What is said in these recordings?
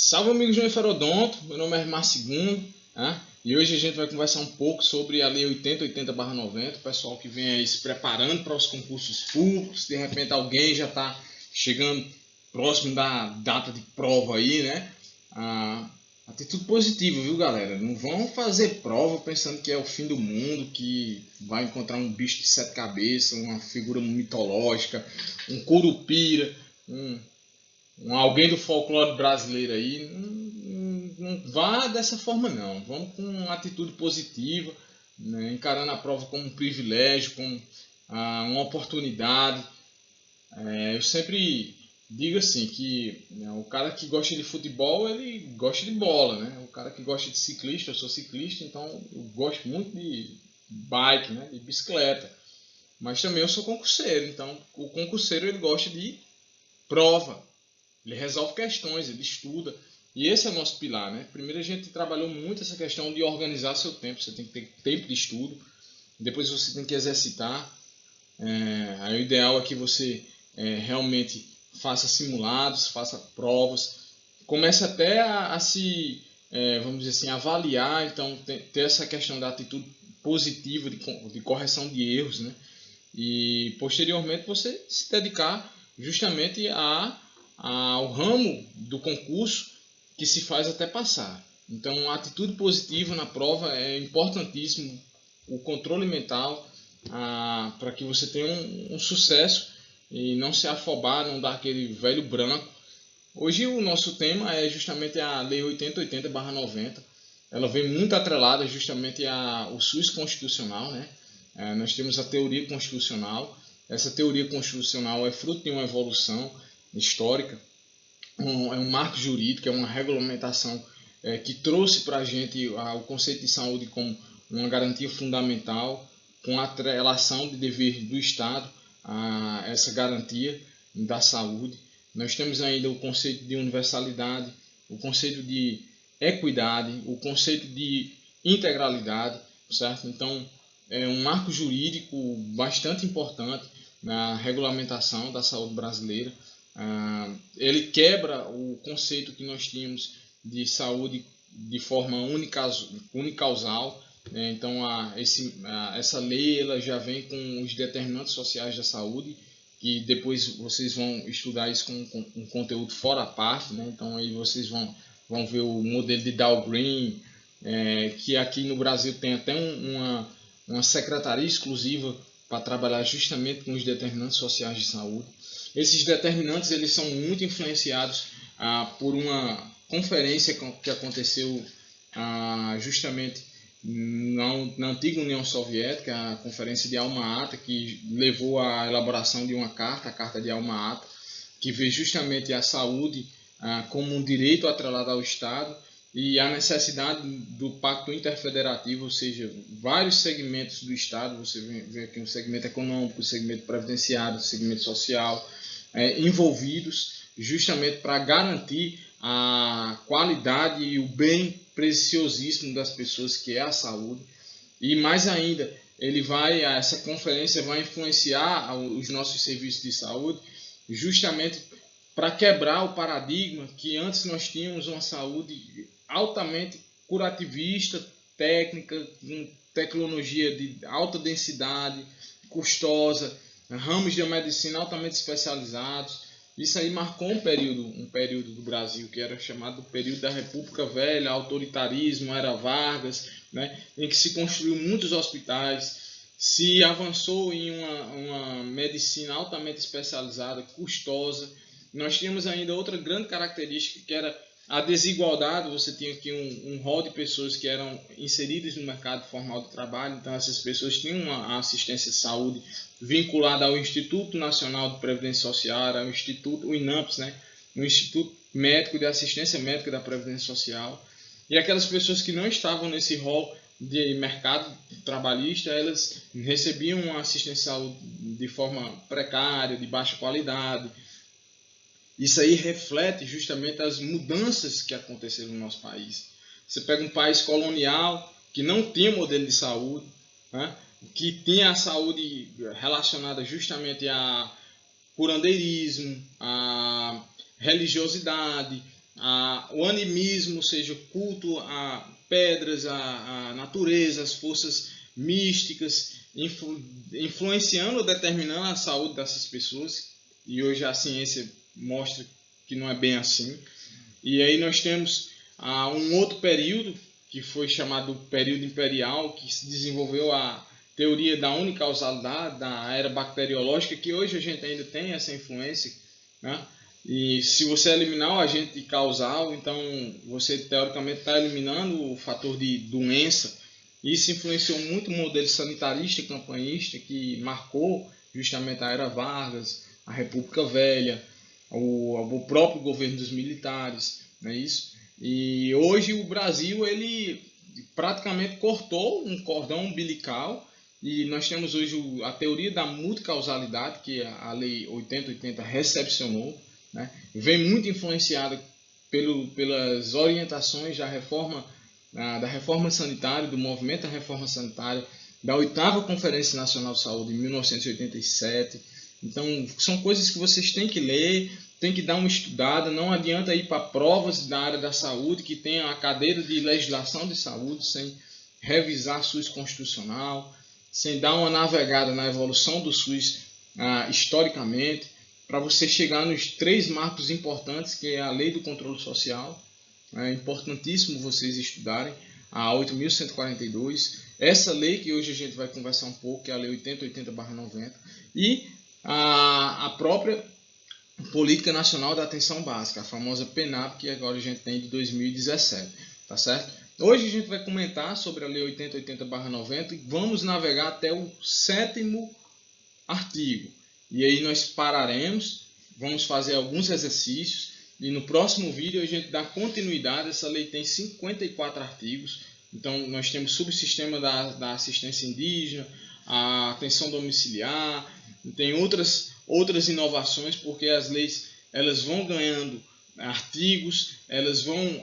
Salve amigos do Inferodonto, meu nome é Márcio Segundo, né? E hoje a gente vai conversar um pouco sobre a Lei 8080/90, o pessoal que vem aí se preparando para os concursos públicos, de repente alguém já está chegando próximo da data de prova aí, né? Atitude positiva, viu galera? Não vão fazer prova pensando que é o fim do mundo, que vai encontrar um bicho de 7 cabeças, uma figura mitológica, um curupira, alguém do folclore brasileiro aí. Não vá dessa forma não. Vamos com uma atitude positiva, né? Encarando a prova como um privilégio, como uma oportunidade. Eu sempre digo assim que, né, o cara que gosta de futebol, ele gosta de bola, né? O cara que gosta de ciclista, eu sou ciclista, então eu gosto muito de bike, né? De bicicleta. Mas também eu sou concurseiro, então o concurseiro ele gosta de prova. Ele resolve questões, ele estuda. E esse é o nosso pilar, né? Primeiro a gente trabalhou muito essa questão de organizar seu tempo. Você tem que ter tempo de estudo. Depois você tem que exercitar. Aí o ideal é que você realmente faça simulados, faça provas. Comece até a se, vamos dizer assim, avaliar. Então ter essa questão da atitude positiva de correção de erros, né? E posteriormente você se dedicar justamente ao ramo do concurso que se faz até passar. Então, a atitude positiva na prova é importantíssimo, o controle mental, para que você tenha um sucesso e não se afobar, não dar aquele velho branco. Hoje o nosso tema é justamente a Lei 8080/90. Ela vem muito atrelada justamente ao SUS constitucional, né? Nós temos a teoria constitucional. Essa teoria constitucional é fruto de uma evolução histórica, é um marco jurídico, é uma regulamentação que trouxe para a gente o conceito de saúde como uma garantia fundamental, com a atrelação de dever do Estado a essa garantia da saúde. Nós temos ainda o conceito de universalidade, o conceito de equidade, o conceito de integralidade, certo? Então, é um marco jurídico bastante importante na regulamentação da saúde brasileira. Ele quebra o conceito que nós tínhamos de saúde de forma unicausal, né? Então, essa lei ela já vem com os determinantes sociais da saúde, que depois vocês vão estudar isso com um conteúdo fora a parte, né? Então aí vocês vão ver o modelo de Dow Green, que aqui no Brasil tem até uma secretaria exclusiva para trabalhar justamente com os determinantes sociais de saúde. Esses determinantes eles são muito influenciados por uma conferência que aconteceu justamente na antiga União Soviética, a Conferência de Alma-Ata, que levou à elaboração de uma carta, a Carta de Alma-Ata, que vê justamente a saúde como um direito atrelado ao Estado e a necessidade do pacto interfederativo, ou seja, vários segmentos do Estado, você vê aqui um segmento econômico, um segmento previdenciário, um segmento social, envolvidos justamente para garantir a qualidade e o bem preciosíssimo das pessoas, que é a saúde. E mais ainda, essa conferência vai influenciar os nossos serviços de saúde justamente para quebrar o paradigma que antes nós tínhamos uma saúde altamente curativista, técnica, com tecnologia de alta densidade, custosa, ramos de medicina altamente especializados. Isso aí marcou um período do Brasil que era chamado período da República Velha, autoritarismo, era Vargas, né, em que se construiu muitos hospitais, se avançou em uma medicina altamente especializada, custosa. Nós tínhamos ainda outra grande característica que era a desigualdade. Você tinha aqui um rol de pessoas que eram inseridas no mercado formal de trabalho, então essas pessoas tinham uma assistência de saúde vinculada ao Instituto Nacional de Previdência Social, ao Instituto, o INAMPS, né? O Instituto Médico de Assistência Médica da Previdência Social. E aquelas pessoas que não estavam nesse rol de mercado trabalhista, elas recebiam uma assistência de saúde de forma precária, de baixa qualidade. Isso aí reflete justamente as mudanças que aconteceram no nosso país. Você pega um país colonial que não tinha modelo de saúde, né? Que tinha a saúde relacionada justamente a curandeirismo, a religiosidade, o animismo, ou seja, o culto a pedras, a natureza, as forças místicas, influenciando ou determinando a saúde dessas pessoas. E hoje a ciência mostra que não é bem assim. E aí nós temos um outro período, que foi chamado período imperial, que se desenvolveu a teoria da unicausalidade, da era bacteriológica, que hoje a gente ainda tem essa influência, né? E se você eliminar o agente causal, então você teoricamente está eliminando o fator de doença. Isso influenciou muito o modelo sanitarista e campanhista, que marcou justamente a era Vargas, a República Velha, o próprio governo dos militares, não é isso? E hoje o Brasil ele praticamente cortou um cordão umbilical e nós temos hoje a teoria da multicausalidade que a Lei 8080 recepcionou, né? Vem muito influenciada pelas orientações da reforma sanitária, do movimento da reforma sanitária, da 8ª Conferência Nacional de Saúde em 1987. Então, são coisas que vocês têm que ler, tem que dar uma estudada. Não adianta ir para provas da área da saúde que tem a cadeira de legislação de saúde sem revisar SUS constitucional, sem dar uma navegada na evolução do SUS historicamente, para você chegar nos 3 marcos importantes, que é a Lei do Controle Social. É importantíssimo vocês estudarem a 8.142, essa lei que hoje a gente vai conversar um pouco, que é a Lei 8080/90, e a própria Política Nacional da Atenção Básica, a famosa PNAB, que agora a gente tem de 2017, tá certo? Hoje a gente vai comentar sobre a Lei 8080/90 e vamos navegar até o 7º artigo. E aí nós pararemos, vamos fazer alguns exercícios e no próximo vídeo a gente dá continuidade. Essa lei tem 54 artigos, então nós temos subsistema da assistência indígena, a atenção domiciliar, tem outras inovações, porque as leis elas vão ganhando artigos, elas vão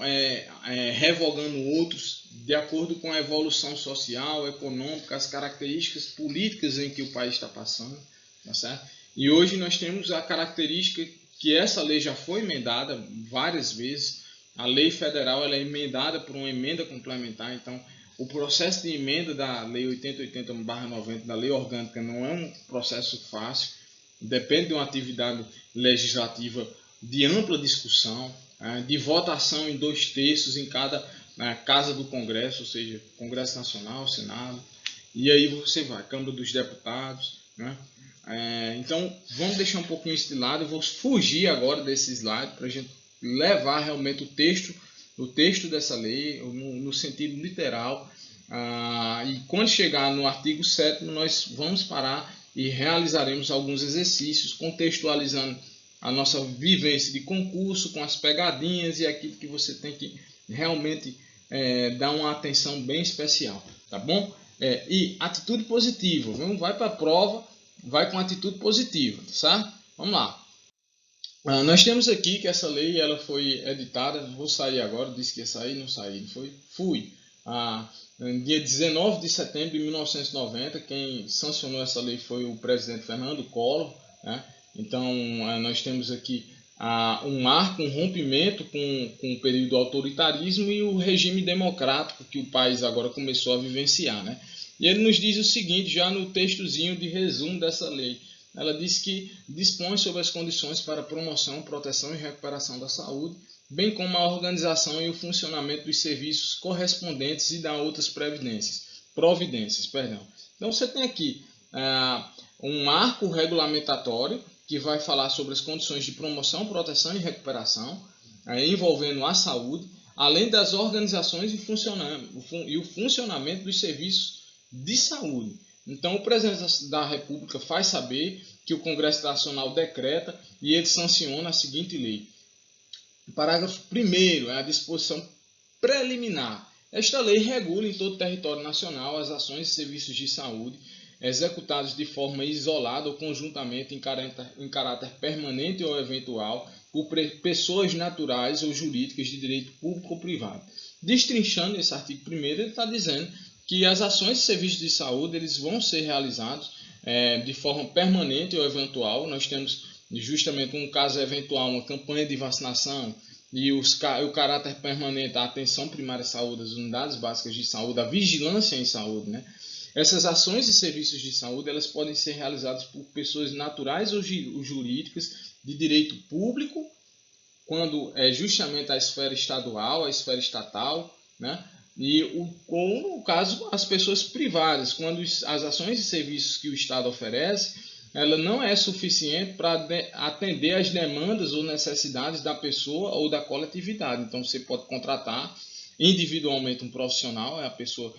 revogando outros de acordo com a evolução social, econômica, as características políticas em que o país está passando, tá certo? E hoje nós temos a característica que essa lei já foi emendada várias vezes. A lei federal ela é emendada por uma emenda complementar, então o processo de emenda da Lei 8080/90, da Lei Orgânica, não é um processo fácil, depende de uma atividade legislativa de ampla discussão, de votação em 2/3 em cada casa do Congresso, ou seja, Congresso Nacional, Senado, e aí você vai, Câmara dos Deputados, né? Então, vamos deixar um pouquinho isso de lado. Eu vou fugir agora desse slide para a gente levar realmente o texto dessa lei no sentido literal. E quando chegar no artigo 7º, nós vamos parar e realizaremos alguns exercícios contextualizando a nossa vivência de concurso com as pegadinhas e aquilo que você tem que realmente dar uma atenção bem especial, tá bom? E atitude positiva, vai para a prova, vai com atitude positiva, certo? Vamos lá. Nós temos aqui que essa lei ela foi editada, vou sair agora, disse que ia sair, não saí, não foi? Fui. Dia 19 de setembro de 1990, quem sancionou essa lei foi o presidente Fernando Collor, né? Então, nós temos aqui um marco, um rompimento com o período do autoritarismo e o regime democrático que o país agora começou a vivenciar, né? E ele nos diz o seguinte, já no textozinho de resumo dessa lei. Ela diz que dispõe sobre as condições para promoção, proteção e recuperação da saúde, bem como a organização e o funcionamento dos serviços correspondentes e da outras providências. Então você tem aqui um marco regulamentatório que vai falar sobre as condições de promoção, proteção e recuperação, envolvendo a saúde, além das organizações e o funcionamento dos serviços de saúde. Então, o presidente da República faz saber que o Congresso Nacional decreta e ele sanciona a seguinte lei. O parágrafo 1º é a disposição preliminar. Esta lei regula em todo o território nacional as ações e serviços de saúde executados de forma isolada ou conjuntamente em caráter permanente ou eventual por pessoas naturais ou jurídicas de direito público ou privado. Destrinchando esse artigo 1º, ele está dizendo que as ações e serviços de saúde eles vão ser realizados de forma permanente ou eventual. Nós temos justamente um caso eventual, uma campanha de vacinação, e o caráter permanente, a atenção primária à saúde, as unidades básicas de saúde, a vigilância em saúde, né? Essas ações e serviços de saúde, elas podem ser realizadas por pessoas naturais ou jurídicas de direito público, quando é justamente a esfera estadual, a esfera estatal, né? Ou no caso, as pessoas privadas, quando as ações e serviços que o Estado oferece, ela não é suficiente para atender às demandas ou necessidades da pessoa ou da coletividade. Então, você pode contratar individualmente um profissional, é a pessoa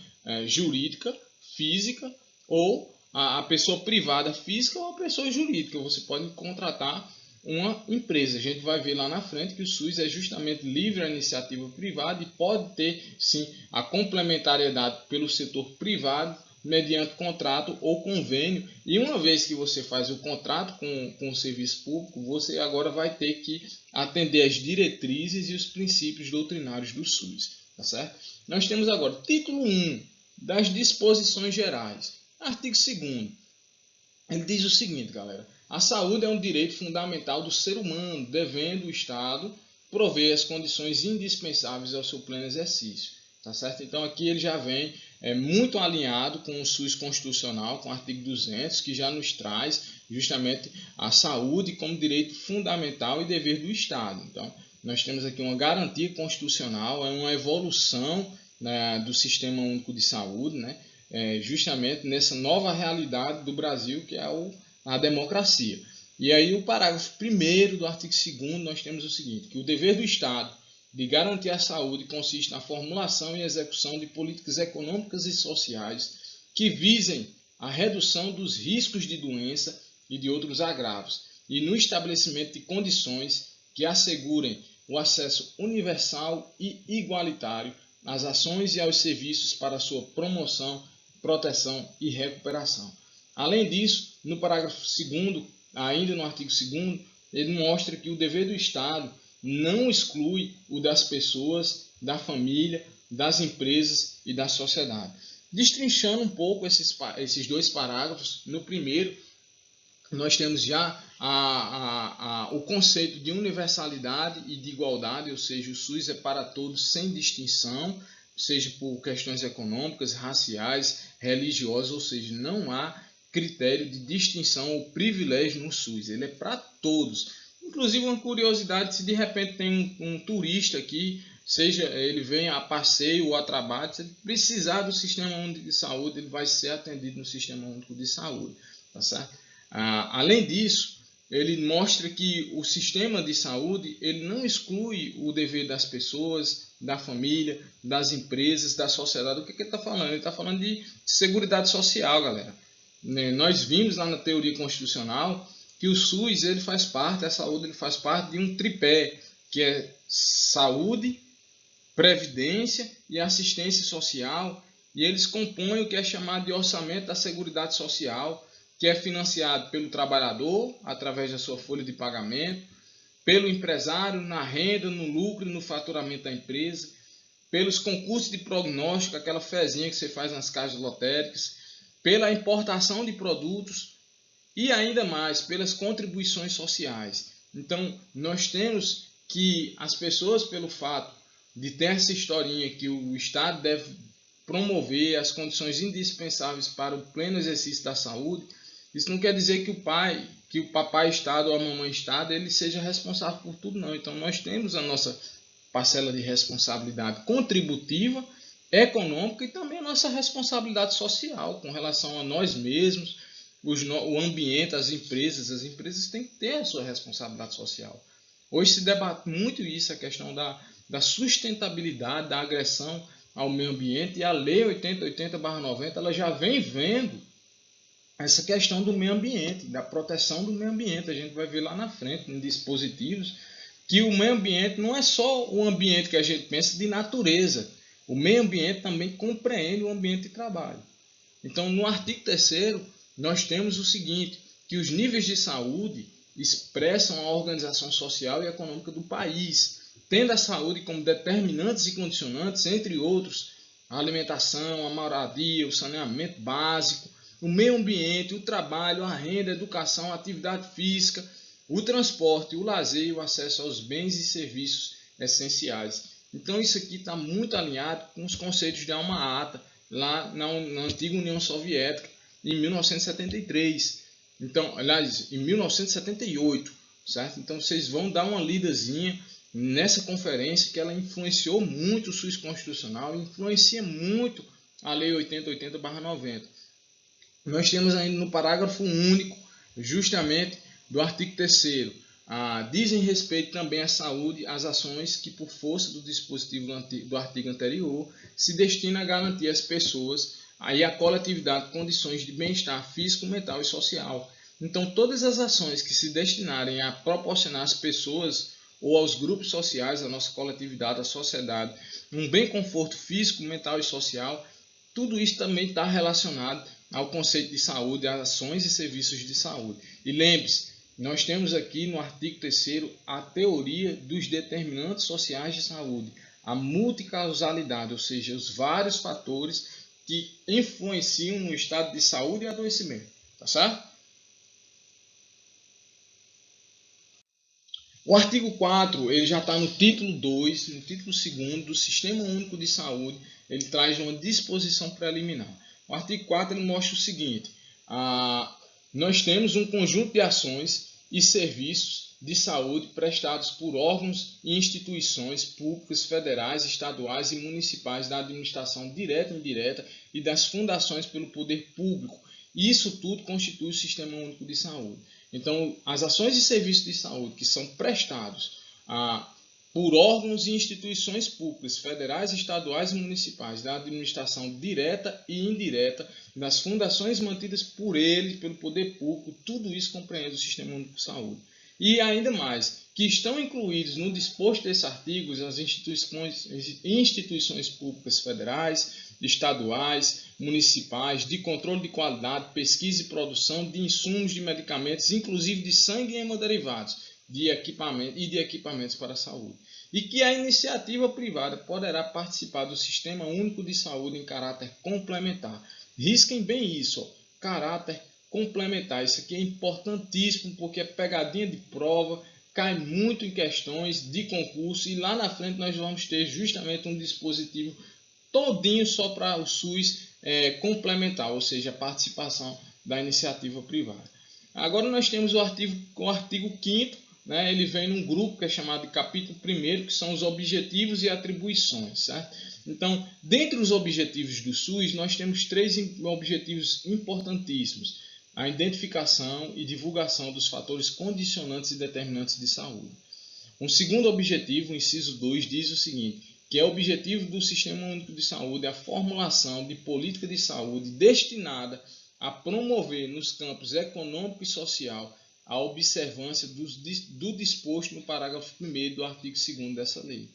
jurídica, física, ou a pessoa privada física ou a pessoa jurídica. Você pode contratar uma empresa. A gente vai ver lá na frente que o SUS é justamente livre à iniciativa privada e pode ter, sim, a complementariedade pelo setor privado mediante contrato ou convênio. E uma vez que você faz o contrato com o serviço público, você agora vai ter que atender às diretrizes e os princípios doutrinários do SUS. Tá certo? Nós temos agora título 1 das disposições gerais. Artigo 2º. Ele diz o seguinte, galera. A saúde é um direito fundamental do ser humano, devendo o Estado prover as condições indispensáveis ao seu pleno exercício. Tá certo? Então aqui ele já vem muito alinhado com o SUS constitucional, com o artigo 200, que já nos traz justamente a saúde como direito fundamental e dever do Estado. Então nós temos aqui uma garantia constitucional, é uma evolução, né, do Sistema Único de Saúde, né, justamente nessa nova realidade do Brasil, que é a democracia. E aí o parágrafo 1º do artigo 2º nós temos o seguinte, que o dever do Estado de garantir a saúde consiste na formulação e execução de políticas econômicas e sociais que visem a redução dos riscos de doença e de outros agravos, e no estabelecimento de condições que assegurem o acesso universal e igualitário às ações e aos serviços para sua promoção, proteção e recuperação. Além disso, no parágrafo 2º, ainda no artigo 2º, ele mostra que o dever do Estado não exclui o das pessoas, da família, das empresas e da sociedade. Destrinchando um pouco esses dois parágrafos, no primeiro, nós temos já o conceito de universalidade e de igualdade, ou seja, o SUS é para todos sem distinção, seja por questões econômicas, raciais, religiosas, ou seja, não há critério de distinção ou privilégio no SUS, ele é para todos. Inclusive, uma curiosidade, se de repente tem um turista aqui, seja ele venha a passeio ou a trabalho, se ele precisar do Sistema Único de Saúde, ele vai ser atendido no Sistema Único de Saúde, tá certo? Além disso, ele mostra que o sistema de saúde ele não exclui o dever das pessoas, da família, das empresas, da sociedade. O que ele está falando? Ele está falando de seguridade social, galera. Nós vimos lá na teoria constitucional que o SUS ele faz parte, a saúde ele faz parte de um tripé, que é saúde, previdência e assistência social, e eles compõem o que é chamado de orçamento da Seguridade Social, que é financiado pelo trabalhador, através da sua folha de pagamento, pelo empresário, na renda, no lucro e no faturamento da empresa, pelos concursos de prognóstico, aquela fezinha que você faz nas caixas lotéricas, pela importação de produtos e ainda mais pelas contribuições sociais. Então, nós temos que as pessoas, pelo fato de ter essa historinha que o Estado deve promover as condições indispensáveis para o pleno exercício da saúde, isso não quer dizer que o papai Estado ou a mamãe Estado, ele seja responsável por tudo, não. Então, nós temos a nossa parcela de responsabilidade contributiva, econômica e também a nossa responsabilidade social com relação a nós mesmos, o ambiente, as empresas têm que ter a sua responsabilidade social. Hoje se debate muito isso, a questão da sustentabilidade, da agressão ao meio ambiente, e a Lei 8080/90 ela já vem vendo essa questão do meio ambiente, da proteção do meio ambiente. A gente vai ver lá na frente, em dispositivos, que o meio ambiente não é só o ambiente que a gente pensa de natureza. O meio ambiente também compreende o ambiente de trabalho. Então, no artigo 3º, nós temos o seguinte, que os níveis de saúde expressam a organização social e econômica do país, tendo a saúde como determinantes e condicionantes, entre outros, a alimentação, a moradia, o saneamento básico, o meio ambiente, o trabalho, a renda, a educação, a atividade física, o transporte, o lazer e o acesso aos bens e serviços essenciais. Então isso aqui está muito alinhado com os conceitos de Alma-Ata, lá na antiga União Soviética, em 1973. Então, aliás, em 1978, certo? Então vocês vão dar uma lidazinha nessa conferência, que ela influenciou muito o SUS constitucional, influencia muito a Lei 8080/90. Nós temos ainda no parágrafo único, justamente do artigo 3º, dizem respeito também à saúde as ações que, por força do dispositivo do artigo anterior, se destinam a garantir às pessoas e à coletividade condições de bem-estar físico, mental e social. Então, todas as ações que se destinarem a proporcionar às pessoas ou aos grupos sociais, à nossa coletividade, à sociedade, um bem conforto físico, mental e social, tudo isso também está relacionado ao conceito de saúde, às ações e serviços de saúde. E lembre-se, nós temos aqui no artigo 3º a teoria dos determinantes sociais de saúde, a multicausalidade, ou seja, os vários fatores que influenciam no estado de saúde e adoecimento. Tá certo? O artigo 4, ele já está no título 2, no título 2º do Sistema Único de Saúde, ele traz uma disposição preliminar. O artigo 4 ele mostra o seguinte, nós temos um conjunto de ações e serviços de saúde prestados por órgãos e instituições públicas, federais, estaduais e municipais da administração direta e indireta e das fundações pelo poder público. Isso tudo constitui o Sistema Único de Saúde. Então, as ações e serviços de saúde que são prestados por órgãos e instituições públicas, federais, estaduais e municipais, da administração direta e indireta, das fundações mantidas por ele, pelo poder público, tudo isso compreende o Sistema Único de Saúde. E ainda mais, que estão incluídos no disposto desses artigos as instituições públicas federais, estaduais, municipais, de controle de qualidade, pesquisa e produção de insumos de medicamentos, inclusive de sangue e hemoderivados, de equipamentos para a saúde. E que a iniciativa privada poderá participar do Sistema Único de Saúde em caráter complementar. Risquem bem isso, caráter complementar. Isso aqui é importantíssimo porque é pegadinha de prova, cai muito em questões de concurso e lá na frente nós vamos ter justamente um dispositivo todinho só para o SUS complementar, ou seja, a participação da iniciativa privada. Agora nós temos o artigo 5º, né? Ele vem num grupo que é chamado de capítulo 1º, que são os objetivos e atribuições, certo? Então, dentre os objetivos do SUS, nós temos 3 objetivos importantíssimos: a identificação e divulgação dos fatores condicionantes e determinantes de saúde. Um segundo objetivo, o inciso 2, diz o seguinte, que é o objetivo do Sistema Único de Saúde, a formulação de política de saúde destinada a promover nos campos econômico e social a observância do disposto no parágrafo 1º do artigo 2º dessa lei.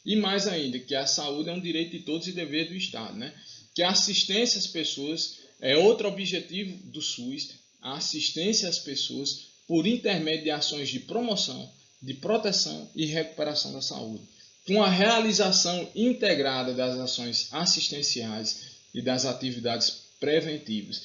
E mais ainda, que a saúde é um direito de todos e dever do Estado, né? Que a assistência às pessoas é outro objetivo do SUS, a assistência às pessoas por intermédio de ações de promoção, de proteção e recuperação da saúde, com a realização integrada das ações assistenciais e das atividades preventivas.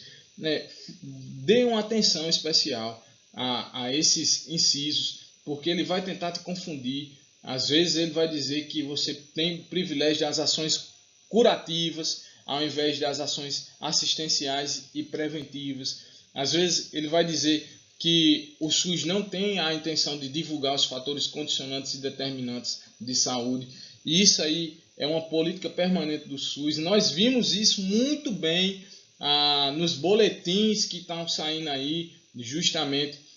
Dê uma atenção especial a esses incisos, porque ele vai tentar te confundir. Às vezes ele vai dizer que você tem o privilégio das ações curativas, ao invés das ações assistenciais e preventivas. Às vezes ele vai dizer que o SUS não tem a intenção de divulgar os fatores condicionantes e determinantes de saúde. E isso aí é uma política permanente do SUS. Nós vimos isso muito bem nos boletins que estão saindo aí, justamente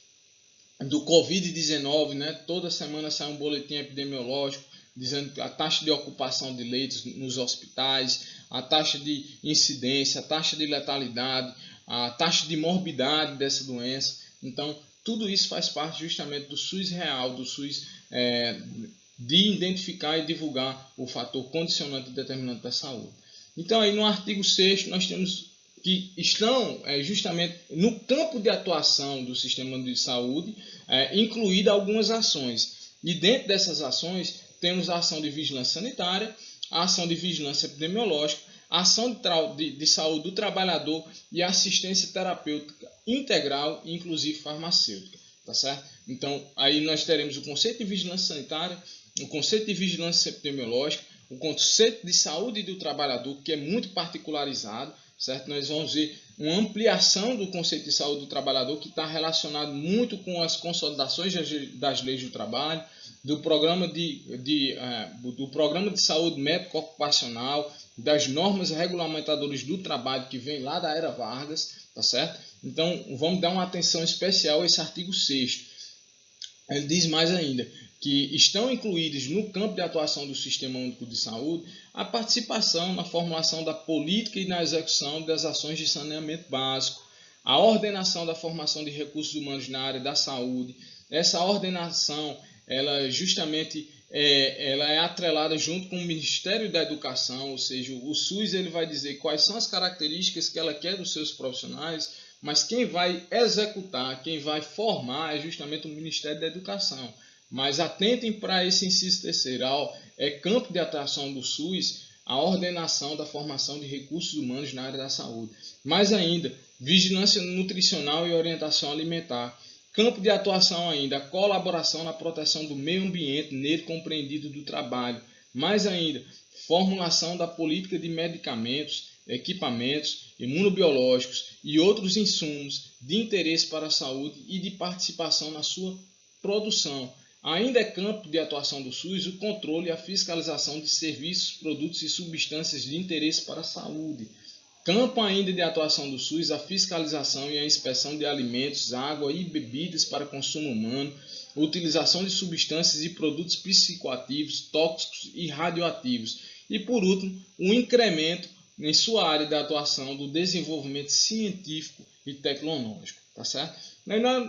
do Covid-19, né? Toda semana sai um boletim epidemiológico dizendo a taxa de ocupação de leitos nos hospitais, a taxa de incidência, a taxa de letalidade, a taxa de morbidade dessa doença. Então, tudo isso faz parte justamente do SUS real, do SUS de identificar e divulgar o fator condicionante e determinante da saúde. Então, aí no artigo 6º, nós temos que estão justamente no campo de atuação do sistema de saúde, incluídas algumas ações. E dentro dessas ações, temos a ação de vigilância sanitária, a ação de vigilância epidemiológica, a ação de saúde do trabalhador e a assistência terapêutica integral, inclusive farmacêutica. Tá certo? Então, aí nós teremos o conceito de vigilância sanitária, o conceito de vigilância epidemiológica, o conceito de saúde do trabalhador, que é muito particularizado, certo? Nós vamos ver uma ampliação do conceito de saúde do trabalhador, que está relacionado muito com as consolidações das leis do trabalho, do programa do programa de saúde médico-ocupacional, das normas regulamentadoras do trabalho que vem lá da era Vargas, tá certo? Então, vamos dar uma atenção especial a esse artigo 6º. Ele diz mais ainda que estão incluídos no campo de atuação do Sistema Único de Saúde a participação na formulação da política e na execução das ações de saneamento básico, a ordenação da formação de recursos humanos na área da saúde. Essa ordenação, ela justamente ela é atrelada junto com o Ministério da Educação, ou seja, o SUS ele vai dizer quais são as características que ela quer dos seus profissionais, mas quem vai executar, quem vai formar é justamente o Ministério da Educação. Mas atentem para esse inciso terceiro, campo de atuação do SUS, a ordenação da formação de recursos humanos na área da saúde. Mais ainda, vigilância nutricional e orientação alimentar. Campo de atuação ainda, a colaboração na proteção do meio ambiente, nele compreendido do trabalho. Mais ainda, formulação da política de medicamentos, equipamentos, imunobiológicos e outros insumos de interesse para a saúde e de participação na sua produção. Ainda é campo de atuação do SUS o controle e a fiscalização de serviços, produtos e substâncias de interesse para a saúde. Campo ainda de atuação do SUS a fiscalização e a inspeção de alimentos, água e bebidas para consumo humano, utilização de substâncias e produtos psicoativos, tóxicos e radioativos. E por último, o incremento em sua área de atuação do desenvolvimento científico e tecnológico. Tá certo?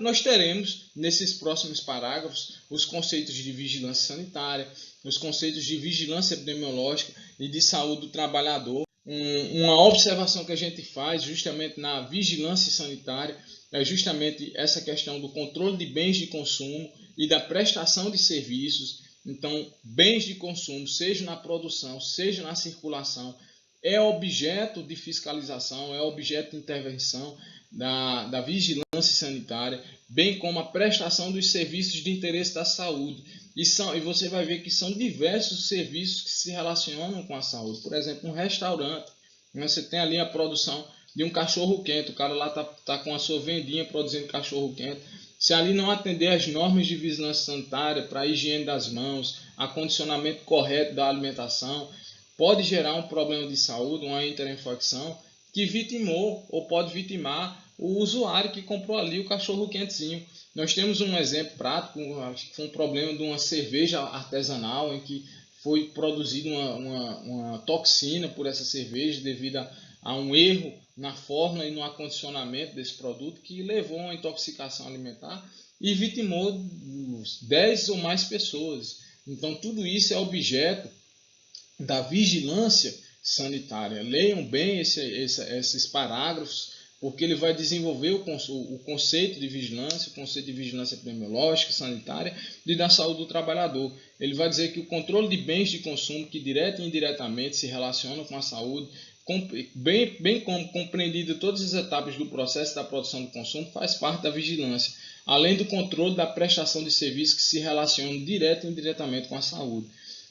Nós teremos, nesses próximos parágrafos, os conceitos de vigilância sanitária, os conceitos de vigilância epidemiológica e de saúde do trabalhador. Uma observação que a gente faz justamente na vigilância sanitária é justamente essa questão do controle de bens de consumo e da prestação de serviços. Então, bens de consumo, seja na produção, seja na circulação, é objeto de fiscalização, é objeto de intervenção da vigilância sanitária, bem como a prestação dos serviços de interesse da saúde. E você vai ver que são diversos serviços que se relacionam com a saúde. Por exemplo, um restaurante, você tem ali a produção de um cachorro-quente, o cara lá tá com a sua vendinha produzindo cachorro-quente. Se ali não atender às normas de vigilância sanitária para a higiene das mãos, acondicionamento correto da alimentação, pode gerar um problema de saúde, uma interinfecção, que vitimou ou pode vitimar o usuário que comprou ali o cachorro quentezinho. Nós temos um exemplo prático, acho que foi um problema de uma cerveja artesanal em que foi produzida uma toxina por essa cerveja devido a um erro na fórmula e no acondicionamento desse produto que levou a uma intoxicação alimentar e vitimou 10 ou mais pessoas. Então tudo isso é objeto da vigilância sanitária. Leiam bem esses parágrafos, porque ele vai desenvolver o conceito de vigilância, o conceito de vigilância epidemiológica, sanitária e da saúde do trabalhador. Ele vai dizer que o controle de bens de consumo que direta e indiretamente se relacionam com a saúde, bem como compreendido todas as etapas do processo da produção do consumo, faz parte da vigilância, além do controle da prestação de serviços que se relacionam direta e indiretamente com a saúde.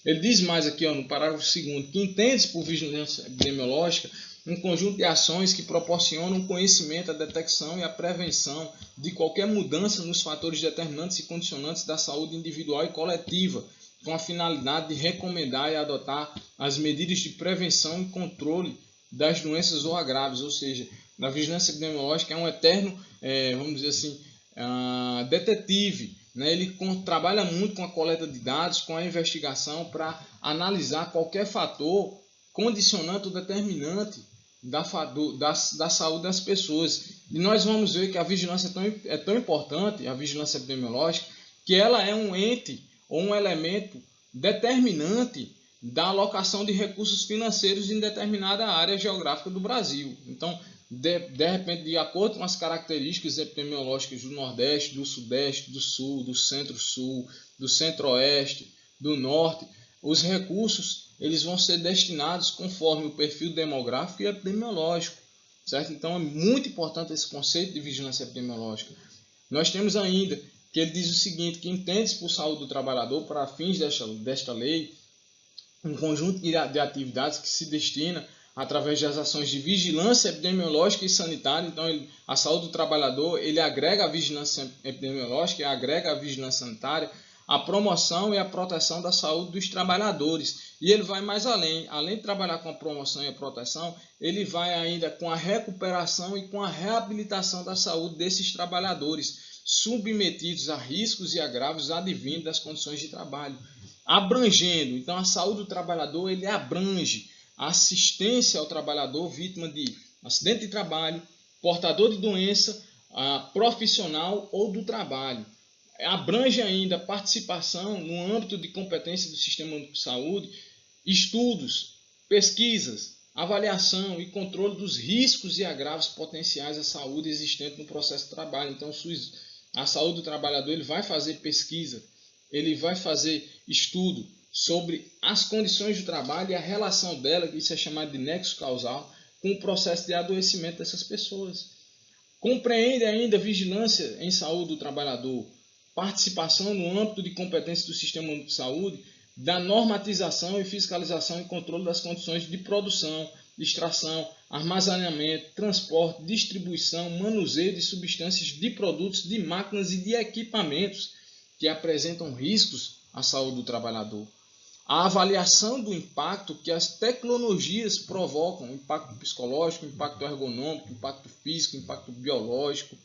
Ele diz mais aqui no parágrafo 2º, que entende-se por vigilância epidemiológica um conjunto de ações que proporcionam o conhecimento, a detecção e a prevenção de qualquer mudança nos fatores determinantes e condicionantes da saúde individual e coletiva, com a finalidade de recomendar e adotar as medidas de prevenção e controle das doenças ou agravos. Ou seja, a vigilância epidemiológica é um eterno, vamos dizer assim, detetive. Ele trabalha muito com a coleta de dados, com a investigação para analisar qualquer fator condicionante ou determinante da saúde das pessoas. E nós vamos ver que a vigilância é tão importante, a vigilância epidemiológica, que ela é um ente ou um elemento determinante da alocação de recursos financeiros em determinada área geográfica do Brasil. Então, de repente, de acordo com as características epidemiológicas do Nordeste, do Sudeste, do Sul, do Centro-Sul, do Centro-Oeste, do Norte, os recursos eles vão ser destinados conforme o perfil demográfico e epidemiológico, certo? Então, é muito importante esse conceito de vigilância epidemiológica. Nós temos ainda que ele diz o seguinte, que entende-se por saúde do trabalhador, para fins desta lei, um conjunto de atividades que se destina através das ações de vigilância epidemiológica e sanitária. Então, a saúde do trabalhador, ele agrega a vigilância epidemiológica, agrega a vigilância sanitária, a promoção e a proteção da saúde dos trabalhadores. E ele vai mais além. Além de trabalhar com a promoção e a proteção, ele vai ainda com a recuperação e com a reabilitação da saúde desses trabalhadores, submetidos a riscos e agravos advindos das condições de trabalho. Abrangendo, então a saúde do trabalhador, ele abrange a assistência ao trabalhador vítima de acidente de trabalho, portador de doença, profissional ou do trabalho. Abrange ainda a participação no âmbito de competência do Sistema Único de Saúde, estudos, pesquisas, avaliação e controle dos riscos e agravos potenciais à saúde existente no processo de trabalho. Então, a saúde do trabalhador, ele vai fazer pesquisa, ele vai fazer estudo sobre as condições do trabalho e a relação dela, que isso é chamado de nexo causal, com o processo de adoecimento dessas pessoas. Compreende ainda a vigilância em saúde do trabalhador, participação no âmbito de competência do Sistema Único de Saúde, da normatização e fiscalização e controle das condições de produção, extração, armazenamento, transporte, distribuição, manuseio de substâncias, de produtos, de máquinas e de equipamentos que apresentam riscos à saúde do trabalhador. A avaliação do impacto que as tecnologias provocam, impacto psicológico, impacto ergonômico, impacto físico, impacto biológico,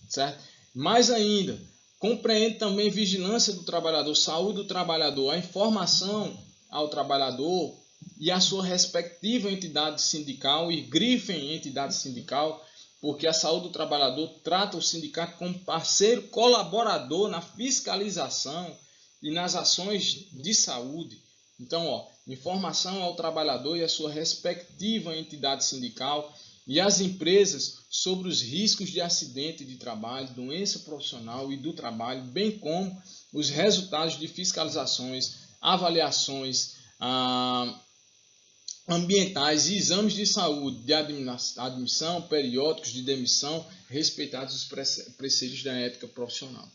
certo? Mais ainda, compreende também vigilância do trabalhador, saúde do trabalhador, a informação ao trabalhador e a sua respectiva entidade sindical, e grifem entidade sindical, porque a saúde do trabalhador trata o sindicato como parceiro colaborador na fiscalização e nas ações de saúde. Então, informação ao trabalhador e a sua respectiva entidade sindical e as empresas sobre os riscos de acidente de trabalho, doença profissional e do trabalho, bem como os resultados de fiscalizações, avaliações ambientais e exames de saúde de admissão, periódicos de demissão, respeitados os preceitos da ética profissional.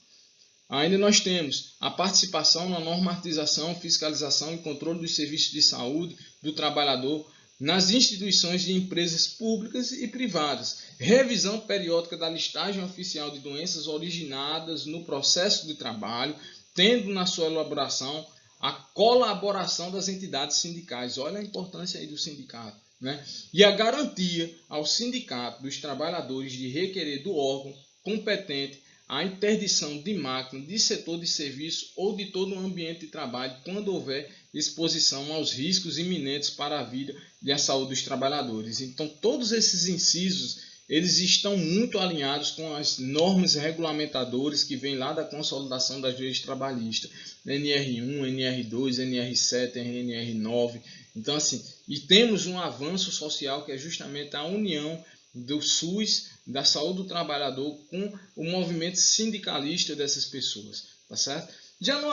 Ainda nós temos a participação na normatização, fiscalização e controle dos serviços de saúde do trabalhador nas instituições de empresas públicas e privadas, revisão periódica da listagem oficial de doenças originadas no processo de trabalho, tendo na sua elaboração a colaboração das entidades sindicais. Olha a importância aí do sindicato, né? E a garantia ao sindicato dos trabalhadores de requerer do órgão competente a interdição de máquina, de setor de serviço ou de todo o ambiente de trabalho quando houver exposição aos riscos iminentes para a vida e a saúde dos trabalhadores. Então, todos esses incisos, eles estão muito alinhados com as normas regulamentadoras que vêm lá da consolidação das leis trabalhistas, NR1, NR2, NR7, NR9. Então, assim, e temos um avanço social que é justamente a união do SUS, da saúde do trabalhador, com o movimento sindicalista dessas pessoas, tá certo? Já no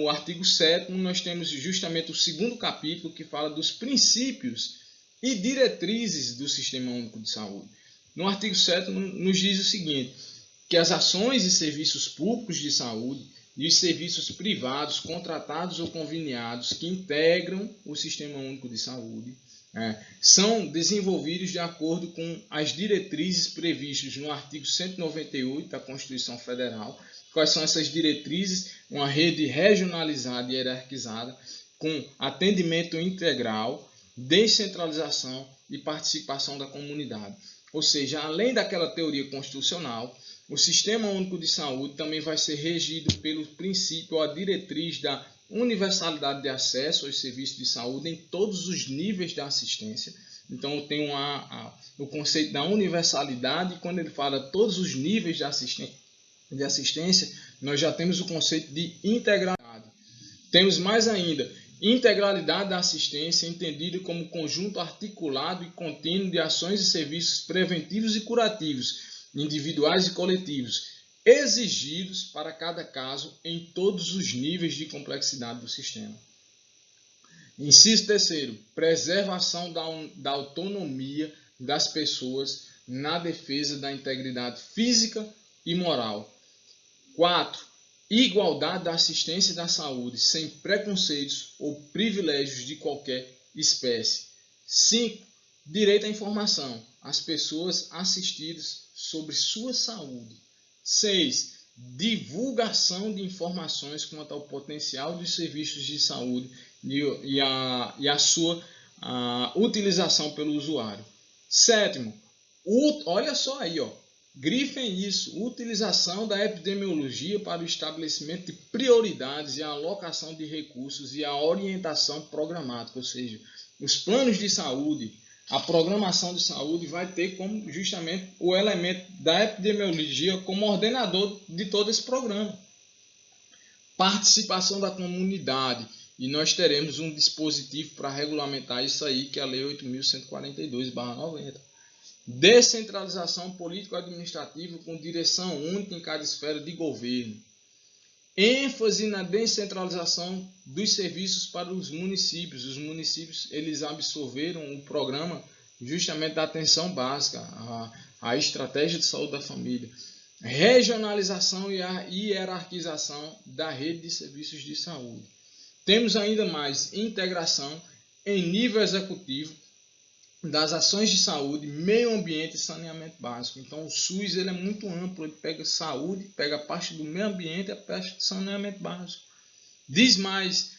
artigo 7º, nós temos justamente o segundo capítulo que fala dos princípios e diretrizes do Sistema Único de Saúde. No artigo 7º nos diz o seguinte, que as ações e serviços públicos de saúde e os serviços privados, contratados ou conveniados que integram o Sistema Único de Saúde são desenvolvidos de acordo com as diretrizes previstas no artigo 198 da Constituição Federal. Quais são essas diretrizes? Uma rede regionalizada e hierarquizada, com atendimento integral, descentralização e participação da comunidade. Ou seja, além daquela teoria constitucional, o Sistema Único de Saúde também vai ser regido pelo princípio ou a diretriz da universalidade de acesso aos serviços de saúde em todos os níveis da assistência. Então, eu tenho o conceito da universalidade, e quando ele fala todos os níveis de assistência, nós já temos o conceito de integralidade. Temos mais ainda, integralidade da assistência, entendida como conjunto articulado e contínuo de ações e serviços preventivos e curativos, individuais e coletivos, exigidos para cada caso em todos os níveis de complexidade do sistema. Inciso 3º, preservação da autonomia das pessoas na defesa da integridade física e moral. 4. Igualdade da assistência da saúde, sem preconceitos ou privilégios de qualquer espécie. 5. Direito à informação, às pessoas assistidas sobre sua saúde. 6. Divulgação de informações quanto ao potencial dos serviços de saúde e a sua utilização pelo usuário. 7. Olha só aí, grifem isso, utilização da epidemiologia para o estabelecimento de prioridades e a alocação de recursos e a orientação programática, ou seja, os planos de saúde, a programação de saúde vai ter como justamente o elemento da epidemiologia como ordenador de todo esse programa. Participação da comunidade, e nós teremos um dispositivo para regulamentar isso aí, que é a Lei 8.142/90. Descentralização político-administrativa com direção única em cada esfera de governo. ênfase na descentralização dos serviços para os municípios. Os municípios eles absorveram o programa justamente da atenção básica, a estratégia de saúde da família. Regionalização e a hierarquização da rede de serviços de saúde. Temos ainda mais integração em nível executivo das ações de saúde, meio ambiente e saneamento básico. Então o SUS ele é muito amplo, ele pega saúde, pega a parte do meio ambiente e a parte de saneamento básico. Diz mais,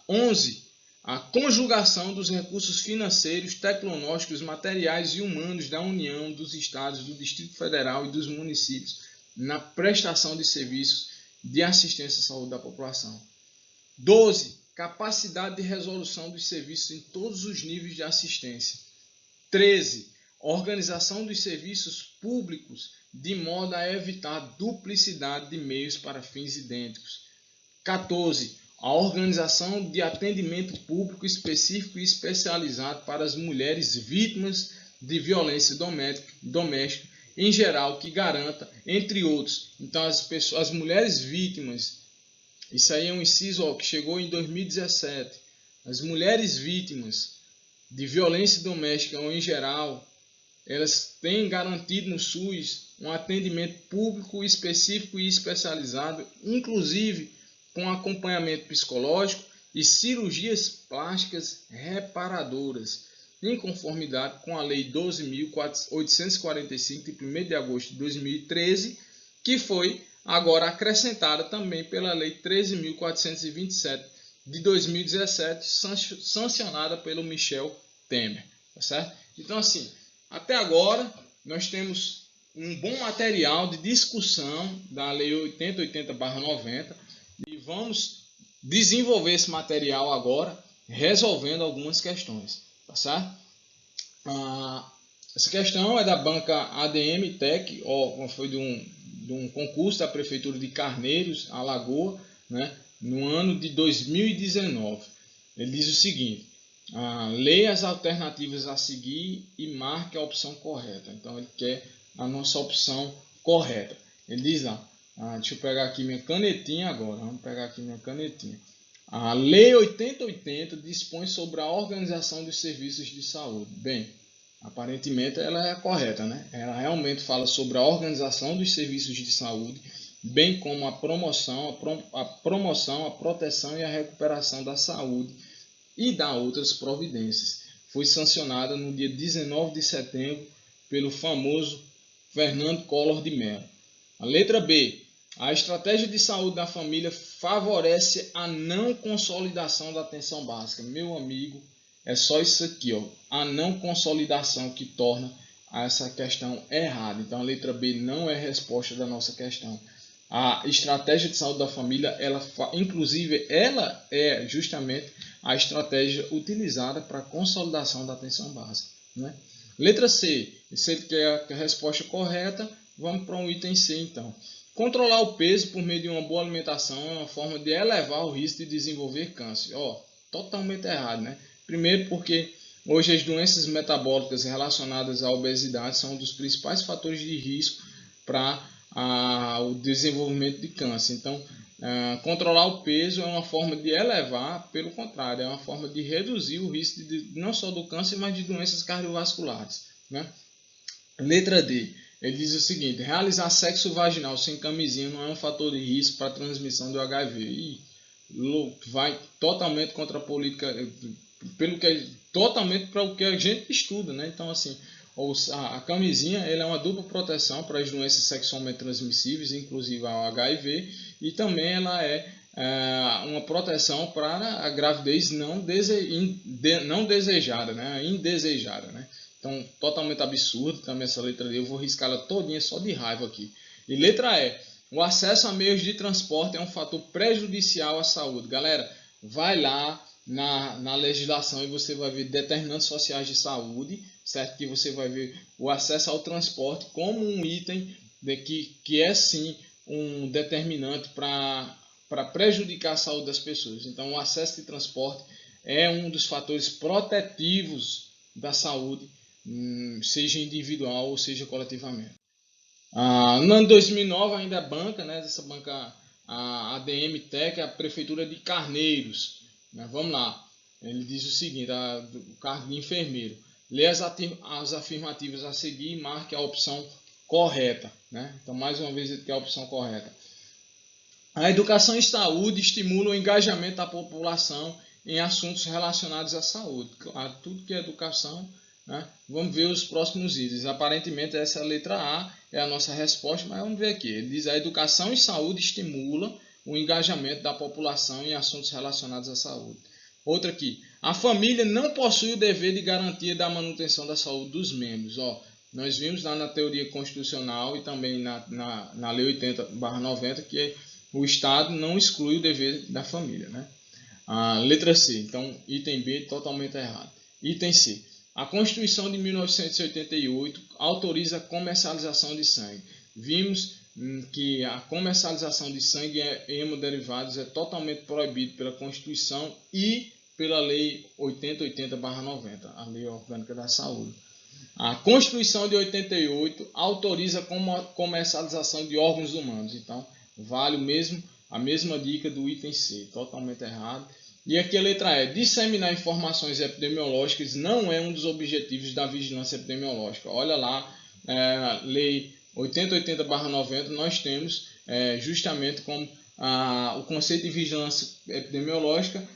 11, a conjugação dos recursos financeiros, tecnológicos, materiais e humanos da União, dos Estados, do Distrito Federal e dos municípios na prestação de serviços de assistência à saúde da população. 12. Capacidade de resolução dos serviços em todos os níveis de assistência. 13. Organização dos serviços públicos de modo a evitar duplicidade de meios para fins idênticos. 14. A organização de atendimento público específico e especializado para as mulheres vítimas de violência doméstica, em geral, que garanta, entre outros. Então, as mulheres vítimas, isso aí é um inciso que chegou em 2017. As mulheres vítimas de violência doméstica ou em geral, elas têm garantido no SUS um atendimento público específico e especializado, inclusive com acompanhamento psicológico e cirurgias plásticas reparadoras, em conformidade com a Lei 12.845, de 1º de agosto de 2013, que foi agora acrescentada também pela Lei 13.427 de 2017, sancionada pelo Michel Temer. Tá certo? Então, assim, até agora nós temos um bom material de discussão da Lei 8080/90 e vamos desenvolver esse material agora, resolvendo algumas questões. Tá certo? Essa questão é da banca ADM Tech, foi de um concurso da Prefeitura de Carneiros, Alagoas, né, no ano de 2019. Ele diz o seguinte: leia as alternativas a seguir e marque a opção correta. Então ele quer a nossa opção correta. Ele diz lá, deixa eu pegar aqui minha canetinha agora. Vamos pegar aqui minha canetinha. A Lei 8080 dispõe sobre a organização dos serviços de saúde. Bem, aparentemente ela é correta, né? Ela realmente fala sobre a organização dos serviços de saúde, bem como a promoção, a proteção e a recuperação da saúde e dá outras providências. Foi sancionada no dia 19 de setembro pelo famoso Fernando Collor de Mello. A letra B. A estratégia de saúde da família favorece a não consolidação da atenção básica. Meu amigo, é só isso aqui, a não consolidação que torna essa questão errada. Então a letra B não é a resposta da nossa questão. A estratégia de saúde da família, inclusive, ela é justamente a estratégia utilizada para a consolidação da atenção básica, né? Letra C. Se ele quer a resposta correta, vamos para um item C então. Controlar o peso por meio de uma boa alimentação é uma forma de elevar o risco de desenvolver câncer. Totalmente errado, né? Primeiro porque hoje as doenças metabólicas relacionadas à obesidade são um dos principais fatores de risco para o desenvolvimento de câncer. Então, controlar o peso é uma forma de elevar, pelo contrário, é uma forma de reduzir o risco não só do câncer, mas de doenças cardiovasculares, né? Letra D. ele diz o seguinte: realizar sexo vaginal sem camisinha não é um fator de risco para a transmissão do HIV. E vai totalmente contra a política, totalmente para o que a gente estuda, né? Então, assim, a camisinha ela é uma dupla proteção para as doenças sexualmente transmissíveis, inclusive ao HIV, e também ela é uma proteção para a gravidez não desejada, né? Indesejada, né? Então, totalmente absurdo também essa letra D. Eu vou riscar ela todinha só de raiva aqui. E letra E. O acesso a meios de transporte é um fator prejudicial à saúde. Galera, vai lá na legislação e você vai ver determinantes sociais de saúde, certo? Que você vai ver o acesso ao transporte como um item que é sim um determinante para prejudicar a saúde das pessoas. Então, o acesso de transporte é um dos fatores protetivos da saúde, seja individual ou seja coletivamente. No ano 2009 ainda é banca, né? Essa banca, a ADM Tech, a Prefeitura de Carneiros. Né? Vamos lá. Ele diz o seguinte, o cargo de enfermeiro. Lê as afirmativas a seguir e marque a opção correta. Né? Então, mais uma vez, ele quer a opção correta. A educação e saúde estimulam o engajamento da população em assuntos relacionados à saúde. Claro, tudo que é educação, né? Vamos ver os próximos itens. Aparentemente, essa letra A é a nossa resposta, mas vamos ver aqui. Ele diz: a educação e saúde estimulam o engajamento da população em assuntos relacionados à saúde. Outra aqui. A família não possui o dever de garantia da manutenção da saúde dos membros. Nós vimos lá na teoria constitucional e também na Lei 80/90 que o Estado não exclui o dever da família. Né? Letra C. Então, item B totalmente errado. Item C. A Constituição de 1988 autoriza a comercialização de sangue. Vimos que a comercialização de sangue e hemoderivados é totalmente proibido pela Constituição e pela Lei 80/90, a Lei Orgânica da Saúde. A Constituição de 88 autoriza a comercialização de órgãos humanos. Então, vale a mesma dica do item C, totalmente errado. E aqui a letra E. Disseminar informações epidemiológicas não é um dos objetivos da vigilância epidemiológica. Olha lá, Lei 80/90, nós temos justamente como o conceito de vigilância epidemiológica,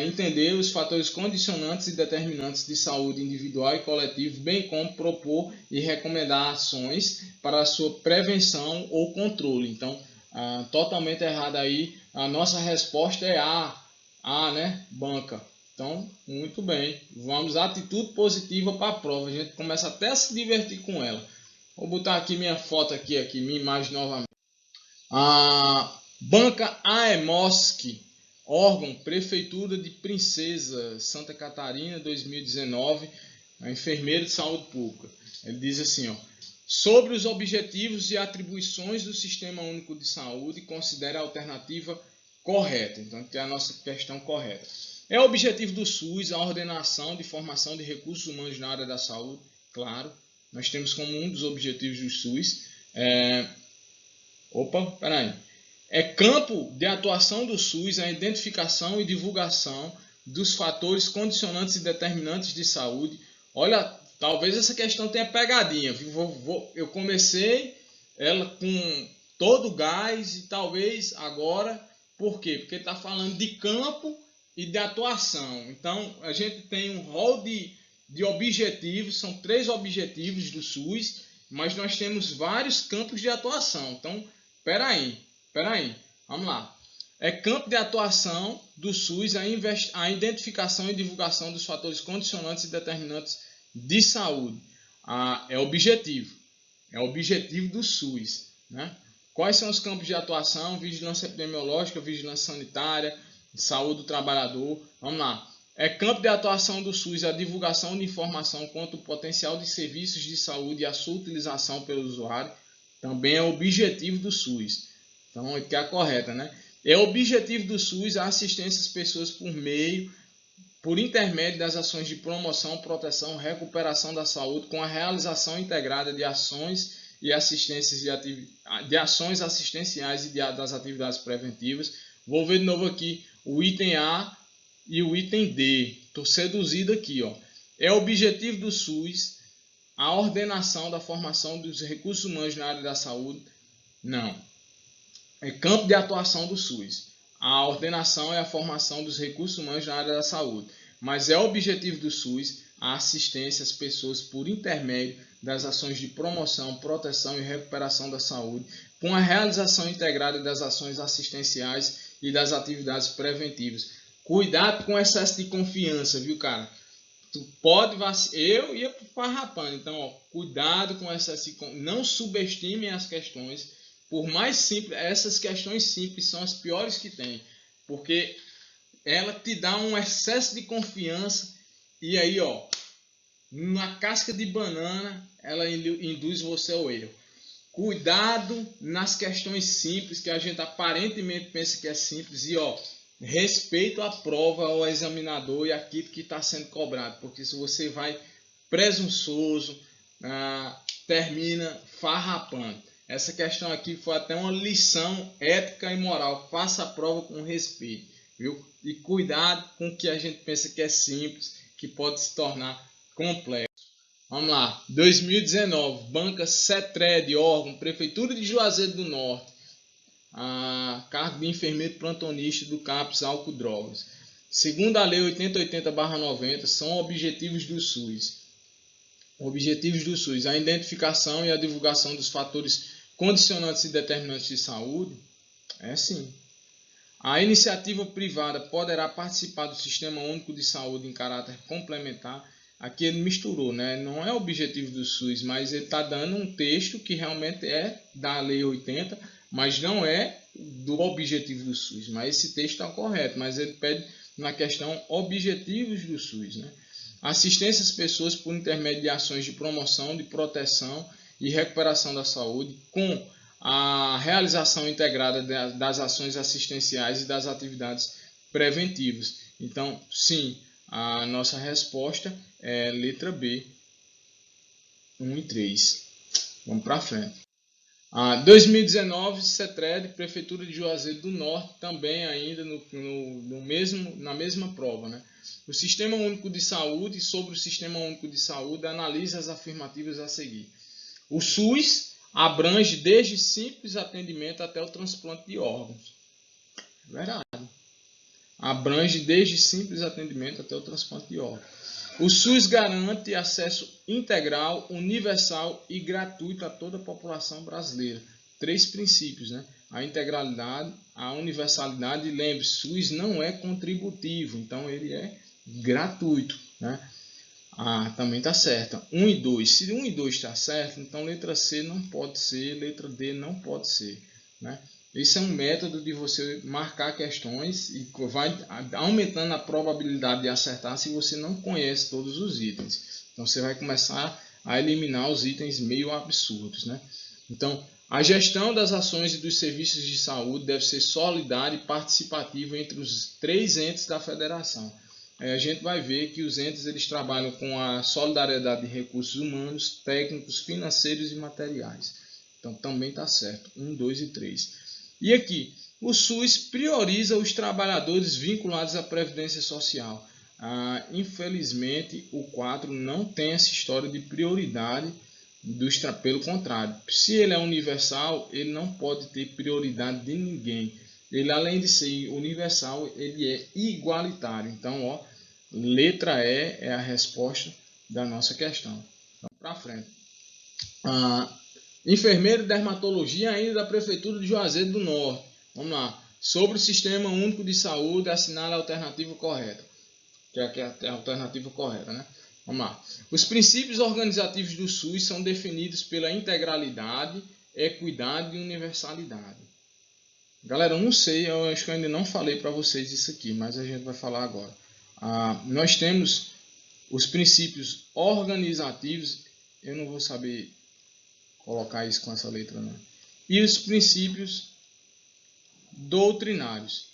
entender os fatores condicionantes e determinantes de saúde individual e coletivo, bem como propor e recomendar ações para a sua prevenção ou controle. Então, totalmente errado aí. A nossa resposta é A, né? Banca. Então, muito bem. Vamos, atitude positiva para a prova. A gente começa até a se divertir com ela. Vou botar aqui minha foto aqui, minha imagem novamente. Banca AEMOSC, órgão Prefeitura de Princesa, Santa Catarina, 2019, enfermeiro de saúde pública. Ele diz assim, sobre os objetivos e atribuições do Sistema Único de Saúde, considere a alternativa correta. Então, que é a nossa questão correta. É o objetivo do SUS a ordenação de formação de recursos humanos na área da saúde? Claro, nós temos como um dos objetivos do SUS. É campo de atuação do SUS a identificação e divulgação dos fatores condicionantes e determinantes de saúde. Olha, talvez essa questão tenha pegadinha. Eu comecei ela com todo o gás e talvez agora... Por quê? Porque está falando de campo e de atuação. Então, a gente tem um rol de objetivos, são 3 objetivos do SUS, mas nós temos vários campos de atuação. Então, peraí, vamos lá. É campo de atuação do SUS a identificação e divulgação dos fatores condicionantes e determinantes de saúde. É objetivo do SUS, né? Quais são os campos de atuação? Vigilância epidemiológica, vigilância sanitária, saúde do trabalhador. Vamos lá. É campo de atuação do SUS a divulgação de informação quanto ao potencial de serviços de saúde e a sua utilização pelo usuário. Também é objetivo do SUS. Então, aqui é a correta, né? É objetivo do SUS a assistência às pessoas por intermédio das ações de promoção, proteção, recuperação da saúde com a realização integrada de ações e assistências de ações assistenciais e das atividades preventivas. Vou ver de novo aqui o item A e o item D. Estou seduzido aqui. É objetivo do SUS a ordenação da formação dos recursos humanos na área da saúde, não. É campo de atuação do SUS. A ordenação é a formação dos recursos humanos na área da saúde, mas é o objetivo do SUS a assistência às pessoas por intermédio das ações de promoção, proteção e recuperação da saúde, com a realização integrada das ações assistenciais e das atividades preventivas. Cuidado com excesso de confiança, viu, cara? Tu pode vacilar. Eu ia farrapando, então, ó, cuidado com excesso de confiança. Não subestimem as questões. Por mais simples, essas questões simples são as piores que tem, porque ela te dá um excesso de confiança e aí, ó, na casca de banana, ela induz você ao erro. Cuidado nas questões simples, que a gente aparentemente pensa que é simples, e ó, respeito à prova, ao examinador e aquilo que está sendo cobrado, porque se você vai presunçoso, termina farrapando. Essa questão aqui foi até uma lição ética e moral. Faça a prova com respeito, viu? E cuidado com o que a gente pensa que é simples, que pode se tornar complexo. Vamos lá. 2019, banca CETRED, órgão, Prefeitura de Juazeiro do Norte. Cargo de enfermeiro plantonista do CAPS Álcool Drogas. Segundo a Lei 8080/90, são objetivos do SUS. Objetivos do SUS: a identificação e a divulgação dos fatores condicionantes e determinantes de saúde. É sim. A iniciativa privada poderá participar do Sistema Único de Saúde em caráter complementar. Aqui ele misturou, né? Não é objetivo do SUS, mas ele está dando um texto que realmente é da Lei 80, mas não é do objetivo do SUS. Mas esse texto está correto, mas ele pede na questão objetivos do SUS, né? Assistência às pessoas por intermédio de ações de promoção, de proteção e recuperação da saúde, com a realização integrada das ações assistenciais e das atividades preventivas. Então, sim, a nossa resposta é letra B, 1 e 3. Vamos para frente. 2019, CETRED, Prefeitura de Juazeiro do Norte, também ainda na mesma prova, né? O Sistema Único de Saúde, sobre o Sistema Único de Saúde, analisa as afirmativas a seguir. O SUS abrange desde simples atendimento até o transplante de órgãos. Verdade. Abrange desde simples atendimento até o transplante de órgãos. O SUS garante acesso integral, universal e gratuito a toda a população brasileira. 3 princípios, né? A integralidade, a universalidade, e lembre, SUS não é contributivo, então ele é gratuito, né? Também está certo. 1 e 2. Se 1 e 2 está certo, então letra C não pode ser, letra D não pode ser, né? Esse é um método de você marcar questões e vai aumentando a probabilidade de acertar se você não conhece todos os itens. Então você vai começar a eliminar os itens meio absurdos, né? Então, a gestão das ações e dos serviços de saúde deve ser solidária e participativa entre os 3 entes da federação. A gente vai ver que os entes eles trabalham com a solidariedade de recursos humanos, técnicos, financeiros e materiais. Então também está certo. 1, 2 e 3. E aqui, o SUS prioriza os trabalhadores vinculados à Previdência Social. Infelizmente, o 4 não tem essa história de prioridade, pelo contrário. Se ele é universal, ele não pode ter prioridade de ninguém. Ele, além de ser universal, ele é igualitário. Então, ó, letra E é a resposta da nossa questão. Vamos para frente. Enfermeiro de dermatologia ainda da Prefeitura de Juazeiro do Norte. Vamos lá. Sobre o Sistema Único de Saúde, assinale a alternativa correta. Que é a alternativa correta, né? Vamos lá. Os princípios organizativos do SUS são definidos pela integralidade, equidade e universalidade. Galera, eu não sei, eu acho que eu ainda não falei para vocês isso aqui, mas a gente vai falar agora. Nós temos os princípios organizativos, eu não vou saber colocar isso com essa letra não. E os princípios doutrinários.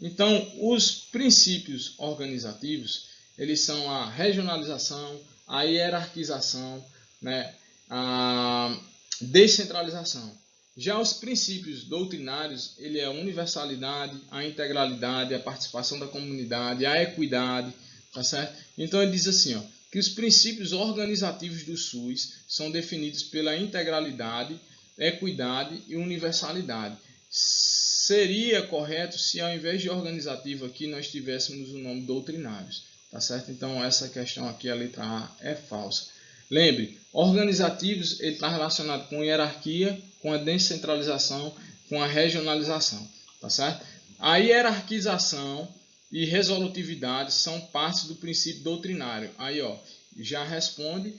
Então, os princípios organizativos, eles são a regionalização, a hierarquização, né, a descentralização. Já os princípios doutrinários, ele é a universalidade, a integralidade, a participação da comunidade, a equidade, tá certo? Então ele diz assim, ó, que os princípios organizativos do SUS são definidos pela integralidade, equidade e universalidade. Seria correto se ao invés de organizativo aqui nós tivéssemos o nome doutrinários, tá certo? Então essa questão aqui, a letra A, é falsa. Lembre, organizativos ele está relacionado com hierarquia, com a descentralização, com a regionalização, tá certo? A hierarquização e resolutividade são partes do princípio doutrinário. Aí, ó, já responde,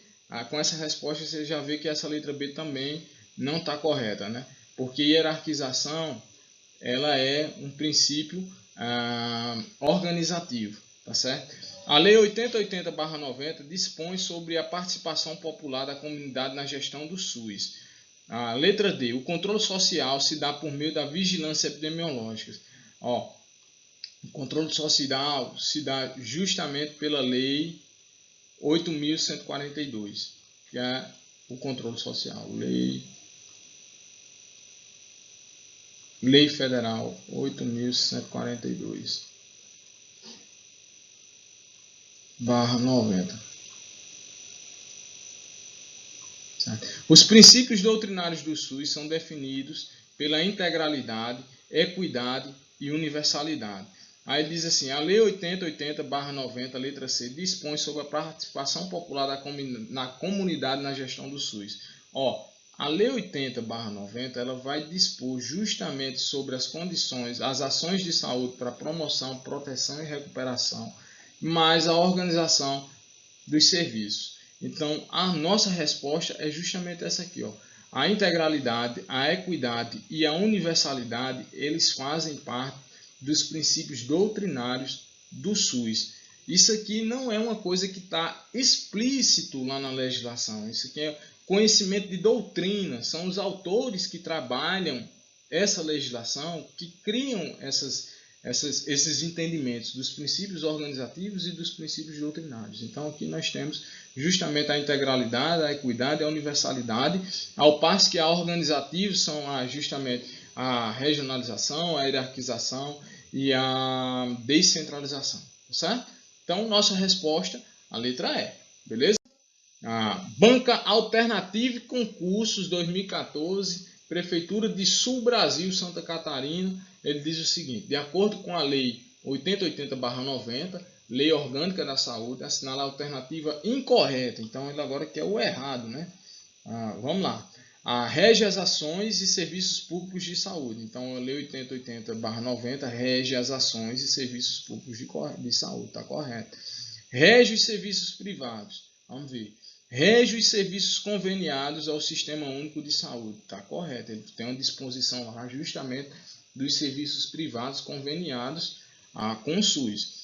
com essa resposta você já vê que essa letra B também não está correta, né? Porque hierarquização, ela é um princípio organizativo, tá certo? A Lei 8080/90 dispõe sobre a participação popular da comunidade na gestão do SUS. A letra D, o controle social se dá por meio da vigilância epidemiológica. Ó, o controle social se dá justamente pela Lei 8.142, que é o controle social. Lei Federal 8.142/90. Os princípios doutrinários do SUS são definidos pela integralidade, equidade e universalidade. Aí diz assim, a Lei 8080/90, letra C, dispõe sobre a participação popular na comunidade na gestão do SUS. Ó, a Lei 80/90, ela vai dispor justamente sobre as condições, as ações de saúde para promoção, proteção e recuperação, mais a organização dos serviços. Então, a nossa resposta é justamente essa aqui, ó. A integralidade, a equidade e a universalidade, eles fazem parte dos princípios doutrinários do SUS. Isso aqui não é uma coisa que está explícito lá na legislação. Isso aqui é conhecimento de doutrina. São os autores que trabalham essa legislação, que criam esses entendimentos dos princípios organizativos e dos princípios doutrinários. Então, aqui nós temos justamente a integralidade, a equidade e a universalidade, ao passo que a organizativos são justamente a regionalização, a hierarquização e a descentralização, certo? Então, nossa resposta, a letra E, beleza? A Banca Alternativa e Concursos 2014, Prefeitura de Sul Brasil, Santa Catarina, ele diz o seguinte, de acordo com a Lei 8080/90, Lei Orgânica da Saúde, assinala a alternativa incorreta. Então, ele agora quer o errado, né? Vamos lá. Rege as ações e serviços públicos de saúde. Então, a Lei 8080/90 rege as ações e serviços públicos de saúde. Está correto. Rege os serviços privados. Vamos ver. Rege os serviços conveniados ao Sistema Único de Saúde. Está correto. Ele tem uma disposição lá justamente dos serviços privados conveniados com o SUS.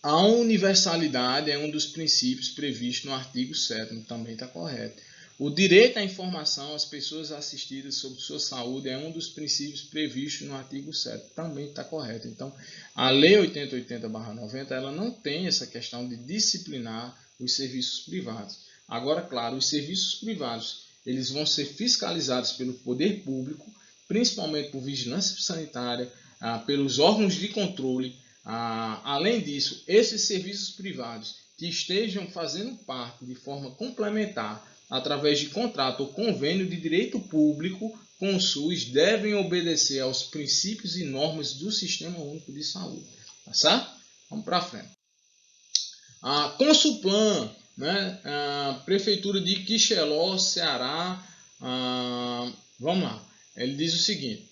A universalidade é um dos princípios previstos no artigo 7º. Também está correto. O direito à informação às pessoas assistidas sobre sua saúde é um dos princípios previstos no artigo 7º. Também está correto. Então, a Lei 8080/90 ela não tem essa questão de disciplinar os serviços privados. Agora, claro, os serviços privados eles vão ser fiscalizados pelo poder público, principalmente por vigilância sanitária, pelos órgãos de controle. Além disso, esses serviços privados que estejam fazendo parte de forma complementar através de contrato ou convênio de direito público com o SUS, devem obedecer aos princípios e normas do Sistema Único de Saúde. Tá certo? Vamos para frente. A Consulplan, né? A Prefeitura de Quixeló, Ceará. Vamos lá. Ele diz o seguinte.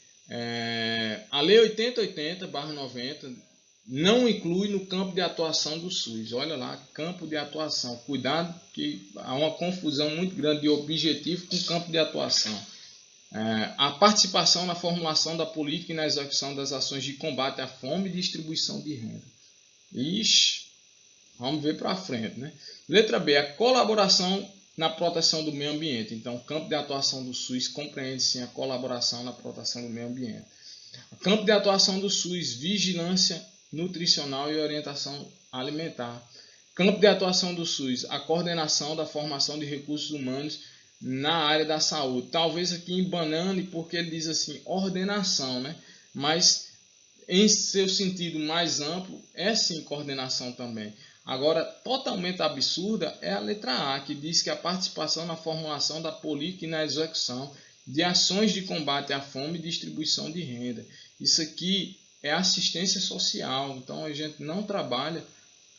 A Lei 8080/90 não inclui no campo de atuação do SUS. Olha lá, campo de atuação. Cuidado que há uma confusão muito grande de objetivo com campo de atuação. A participação na formulação da política e na execução das ações de combate à fome e distribuição de renda. Ixi, vamos ver para frente, né? Letra B, a colaboração na proteção do meio ambiente. Então, o campo de atuação do SUS compreende sim a colaboração na proteção do meio ambiente. O campo de atuação do SUS, vigilância nutricional e orientação alimentar. Campo de atuação do SUS, a coordenação da formação de recursos humanos na área da saúde. Talvez aqui em banane, porque ele diz assim, ordenação, né? Mas em seu sentido mais amplo, é sim coordenação também. Agora, totalmente absurda é a letra A, que diz que a participação na formulação da política e na execução de ações de combate à fome e distribuição de renda. Isso aqui é assistência social, então a gente não trabalha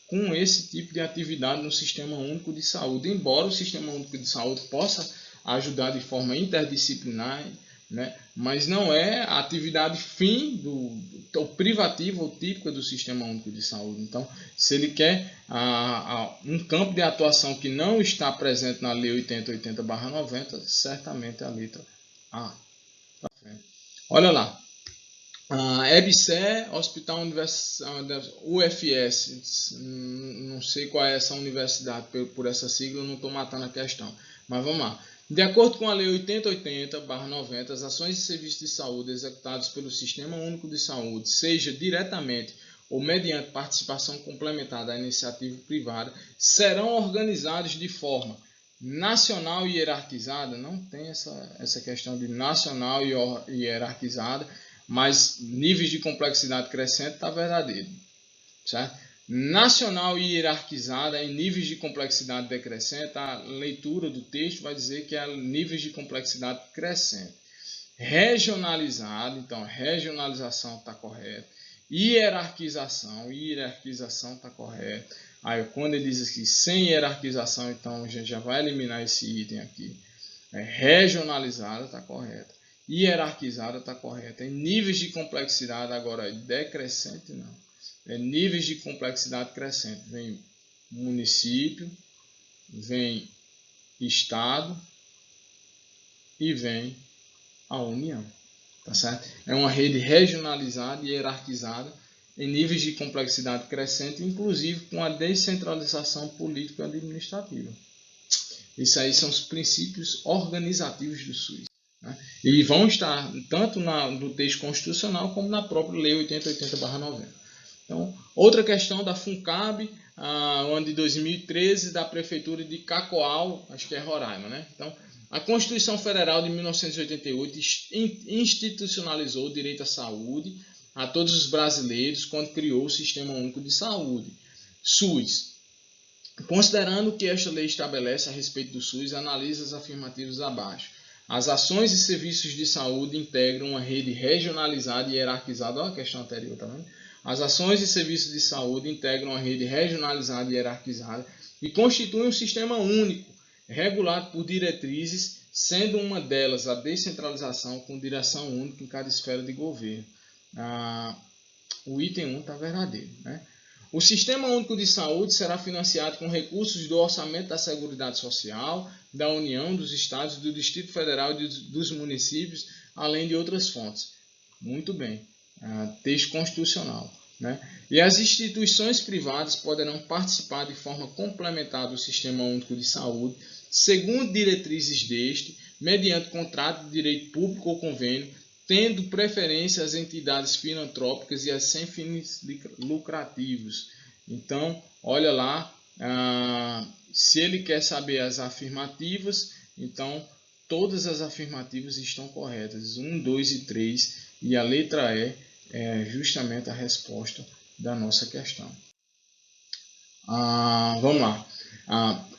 com esse tipo de atividade no Sistema Único de Saúde, embora o Sistema Único de Saúde possa ajudar de forma interdisciplinar, né? Mas não é a atividade fim do privativo ou típica do Sistema Único de Saúde. Então, se ele quer um campo de atuação que não está presente na Lei 8080/90, certamente é a letra A. Olha lá. EBSER, Hospital UFS, não sei qual é essa universidade por essa sigla, eu não estou matando a questão. Mas vamos lá. De acordo com a Lei 8080/90, as ações e serviços de saúde executados pelo Sistema Único de Saúde, seja diretamente ou mediante participação complementar da iniciativa privada, serão organizados de forma nacional e hierarquizada. Não tem essa questão de nacional e hierarquizada, mas níveis de complexidade crescente está verdadeiro, certo? Nacional e hierarquizada em níveis de complexidade decrescente, a leitura do texto vai dizer que é níveis de complexidade crescente. Regionalizado, então regionalização está correto. Hierarquização está correto. Aí quando ele diz aqui sem hierarquização, então a gente já vai eliminar esse item aqui. Regionalizada está correto. Hierarquizada está correta. Em níveis de complexidade, agora decrescente não. Níveis de complexidade crescente. Vem município, vem estado e vem a União. Tá certo? É uma rede regionalizada e hierarquizada em níveis de complexidade crescente, inclusive com a descentralização política e administrativa. Isso aí são os princípios organizativos do SUS. E vão estar tanto no texto constitucional como na própria Lei 8080/90. Então, outra questão da FUNCAB, ano de 2013, da Prefeitura de Cacoal, acho que é Roraima, né? Então, a Constituição Federal de 1988 institucionalizou o direito à saúde a todos os brasileiros quando criou o Sistema Único de Saúde, SUS. Considerando o que esta lei estabelece a respeito do SUS, analisa as afirmativas abaixo. As ações e serviços de saúde integram uma rede regionalizada e hierarquizada. Olha a questão anterior, tá vendo? As ações e serviços de saúde integram uma rede regionalizada e hierarquizada e constituem um sistema único, regulado por diretrizes, sendo uma delas a descentralização com direção única em cada esfera de governo. O item 1 está verdadeiro, né? O Sistema Único de Saúde será financiado com recursos do Orçamento da Seguridade Social, da União, dos Estados, do Distrito Federal e dos municípios, além de outras fontes. Muito bem. Texto constitucional, né? E as instituições privadas poderão participar de forma complementar do Sistema Único de Saúde, segundo diretrizes deste, mediante contrato de direito público ou convênio, tendo preferência às entidades filantrópicas e às sem fins lucrativos. Então, olha lá, se ele quer saber as afirmativas, então todas as afirmativas estão corretas, 1, 2 e 3, e a letra E é justamente a resposta da nossa questão. Vamos lá.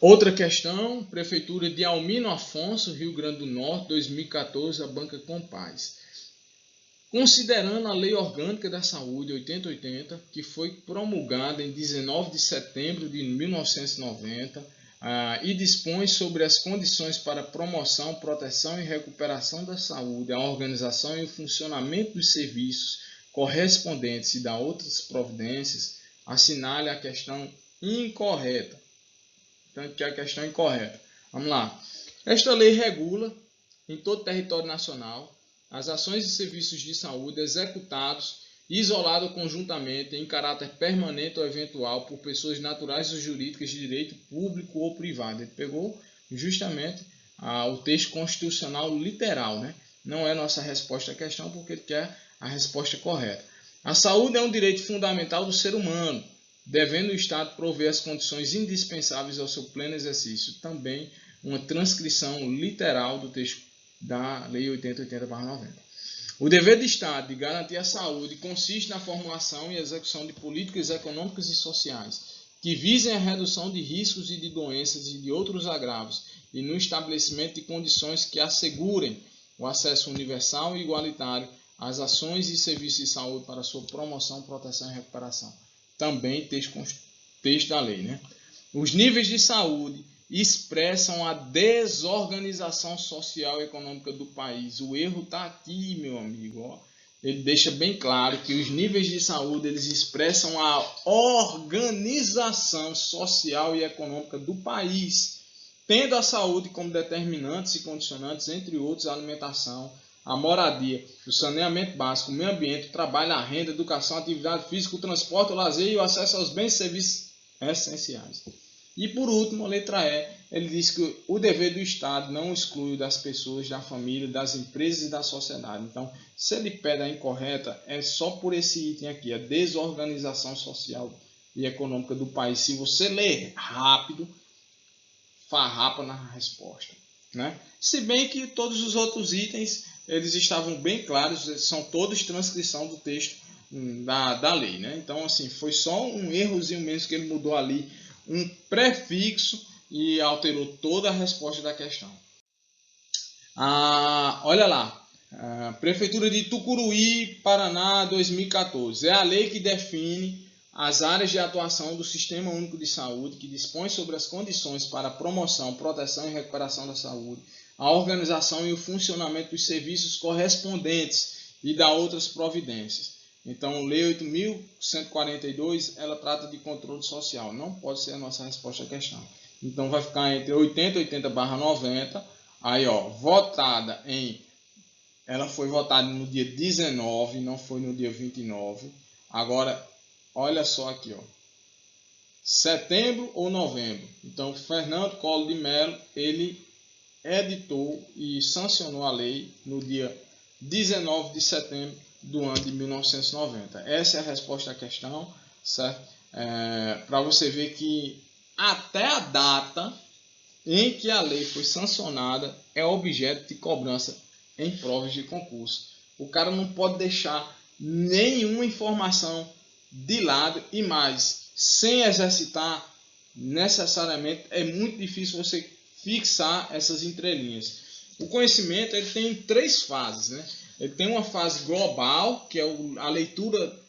Outra questão, Prefeitura de Almino Afonso, Rio Grande do Norte, 2014, a Banca Compaz. Considerando a Lei Orgânica da Saúde 8080, que foi promulgada em 19 de setembro de 1990 e dispõe sobre as condições para promoção, proteção e recuperação da saúde, a organização e o funcionamento dos serviços correspondentes e da outras providências, assinale a questão incorreta. Portanto, que é a questão incorreta. Vamos lá. Esta lei regula em todo o território nacional as ações e serviços de saúde executados, isolados ou conjuntamente, em caráter permanente ou eventual, por pessoas naturais ou jurídicas de direito público ou privado. Ele pegou justamente o texto constitucional literal, né? Não é nossa resposta à questão, porque ele quer a resposta correta. A saúde é um direito fundamental do ser humano, devendo o Estado prover as condições indispensáveis ao seu pleno exercício. Também uma transcrição literal do texto da Lei 8080/90. O dever do Estado de garantir a saúde consiste na formulação e execução de políticas econômicas e sociais que visem a redução de riscos e de doenças e de outros agravos e no estabelecimento de condições que assegurem o acesso universal e igualitário às ações e serviços de saúde para sua promoção, proteção e recuperação. Também texto da lei, né? Os níveis de saúde expressam a desorganização social e econômica do país. O erro está aqui, meu amigo. Ó. Ele deixa bem claro que os níveis de saúde eles expressam a organização social e econômica do país, tendo a saúde como determinantes e condicionantes, entre outros, a alimentação, a moradia, o saneamento básico, o meio ambiente, o trabalho, a renda, a educação, a atividade física, o transporte, o lazer e o acesso aos bens e serviços essenciais. E por último, a letra E, ele diz que o dever do Estado não exclui o das pessoas, da família, das empresas e da sociedade. Então, se ele pede a incorreta, é só por esse item aqui, a desorganização social e econômica do país. Se você ler rápido, farrapa na resposta, né? Se bem que todos os outros itens, eles estavam bem claros, são todos transcrição do texto da lei, né? Então, assim, foi só um errozinho mesmo que ele mudou ali, um prefixo e alterou toda a resposta da questão. Olha lá, Prefeitura de Tucuruí, Paraná, 2014. É a lei que define as áreas de atuação do Sistema Único de Saúde, que dispõe sobre as condições para a promoção, proteção e recuperação da saúde, a organização e o funcionamento dos serviços correspondentes e da outras providências. Então, Lei 8.142, ela trata de controle social. Não pode ser a nossa resposta à questão. Então, vai ficar entre 80 e 80/90. Aí, ó, votada em... Ela foi votada no dia 19, não foi no dia 29. Agora, olha só aqui, ó. Setembro ou novembro. Então, Fernando Collor de Mello, ele editou e sancionou a lei no dia 19 de setembro do ano de 1990. Essa é a resposta à questão, certo? Para você ver que até a data em que a lei foi sancionada é objeto de cobrança em provas de concurso. O cara não pode deixar nenhuma informação de lado e mais, sem exercitar necessariamente, é muito difícil você fixar essas entrelinhas. O conhecimento ele tem 3 fases, né? Ele tem uma fase global, que é a leitura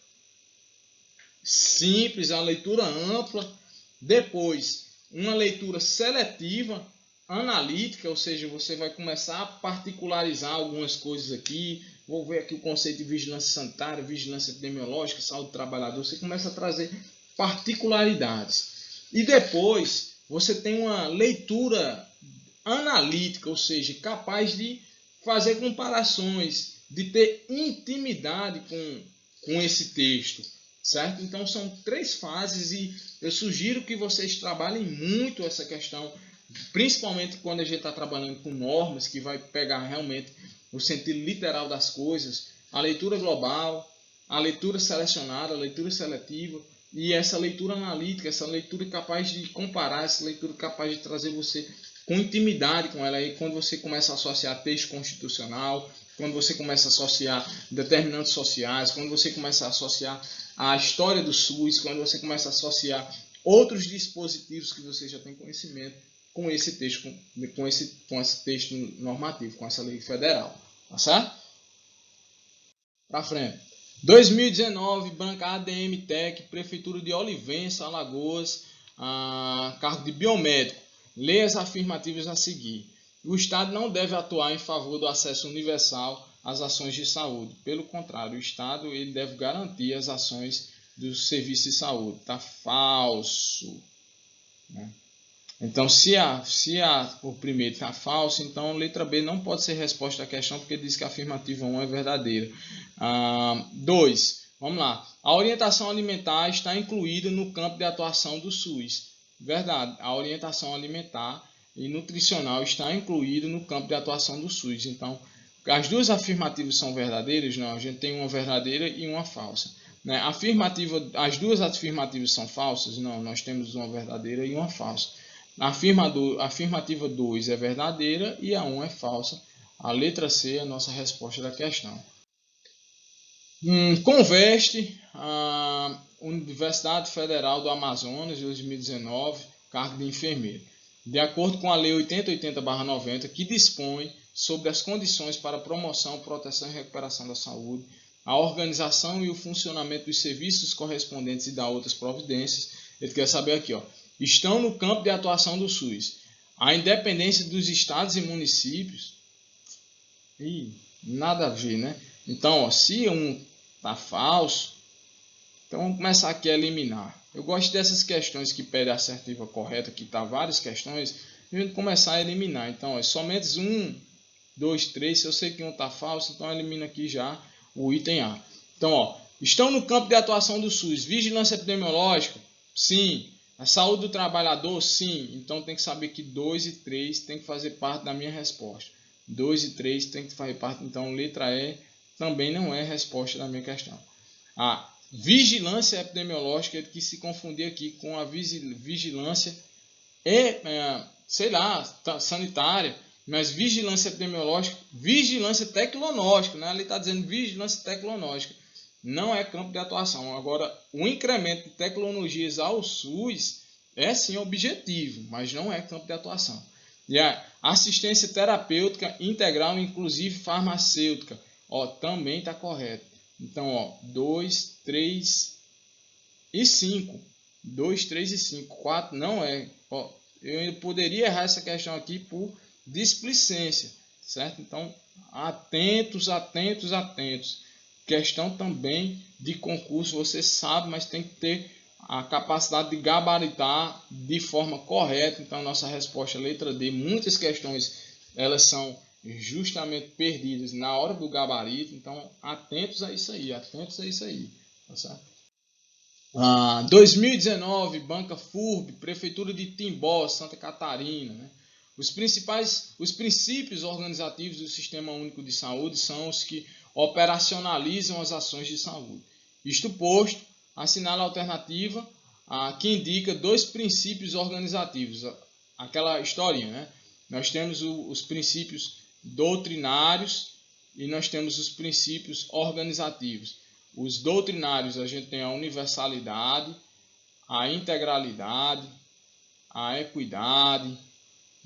simples, a leitura ampla. Depois, uma leitura seletiva, analítica, ou seja, você vai começar a particularizar algumas coisas aqui. Vou ver aqui o conceito de vigilância sanitária, vigilância epidemiológica, saúde do trabalhador. Você começa a trazer particularidades. E depois, você tem uma leitura analítica, ou seja, capaz de fazer comparações, de ter intimidade com esse texto, certo? Então são 3 fases e eu sugiro que vocês trabalhem muito essa questão, principalmente quando a gente está trabalhando com normas, que vai pegar realmente o sentido literal das coisas, a leitura global, a leitura selecionada, a leitura seletiva e essa leitura analítica, essa leitura capaz de comparar, essa leitura capaz de trazer você com intimidade com ela. Aí quando você começa a associar texto constitucional, quando você começa a associar determinantes sociais, quando você começa a associar a história do SUS, quando você começa a associar outros dispositivos que você já tem conhecimento com esse texto, com esse texto normativo, com essa lei federal, tá certo? Para frente. 2019, banca ADM Tech, Prefeitura de Olivença, Alagoas, cargo de biomédico. Leias afirmativas a seguir. O Estado não deve atuar em favor do acesso universal às ações de saúde. Pelo contrário, o Estado ele deve garantir as ações dos serviços de saúde. Está falso, né? Então, se o primeiro está falso, então a letra B não pode ser resposta à questão, porque diz que a afirmativa 1 é verdadeira. 2. Vamos lá. A orientação alimentar está incluída no campo de atuação do SUS. Verdade. A orientação alimentar e nutricional está incluída no campo de atuação do SUS. Então, as 2 afirmativas são verdadeiras? Não, a gente tem uma verdadeira e uma falsa. Né? As 2 afirmativas são falsas? Não, nós temos uma verdadeira e uma falsa. A afirmativa 2 é verdadeira e a 1 é falsa. A letra C é a nossa resposta da questão. Conveste a Universidade Federal do Amazonas, de 2019, cargo de enfermeiro. De acordo com a Lei 8080/90, que dispõe sobre as condições para promoção, proteção e recuperação da saúde, a organização e o funcionamento dos serviços correspondentes e da outras providências, ele quer saber aqui, estão no campo de atuação do SUS. A independência dos estados e municípios, nada a ver, né? Então, se um está falso, então vamos começar aqui a eliminar. Eu gosto dessas questões que pedem a assertiva correta, que está várias questões, a gente começar a eliminar. Então, somente 1, 2, 3, se eu sei que um está falso, então elimina aqui já o item A. Então, estão no campo de atuação do SUS. Vigilância epidemiológica? Sim. A saúde do trabalhador? Sim. Então tem que saber que 2 e 3 tem que fazer parte da minha resposta. 2 e 3 tem que fazer parte. Então, letra E também não é resposta da minha questão. A vigilância epidemiológica é que se confundir aqui com a vigilância sanitária. Mas vigilância epidemiológica, vigilância tecnológica, né? Ali está dizendo vigilância tecnológica, não é campo de atuação. Agora, o incremento de tecnologias ao SUS é sim objetivo, mas não é campo de atuação. E a assistência terapêutica integral, inclusive farmacêutica, também está correto. Então, 2, 3 e 5. 2, 3 e 5. 4 não é. Eu poderia errar essa questão aqui por displicência, certo? Então, atentos. Questão também de concurso, você sabe, mas tem que ter a capacidade de gabaritar de forma correta. Então, nossa resposta é letra D. Muitas questões, elas são justamente perdidas na hora do gabarito. Então, atentos a isso aí, tá certo? 2019, Banca FURB, Prefeitura de Timbó, Santa Catarina, né? Os princípios organizativos do Sistema Único de Saúde são os que operacionalizam as ações de saúde. Isto posto, assinala a alternativa que indica 2 princípios organizativos. Aquela historinha, né? Nós temos os princípios doutrinários e nós temos os princípios organizativos. Os doutrinários, a gente tem a universalidade, a integralidade, a equidade,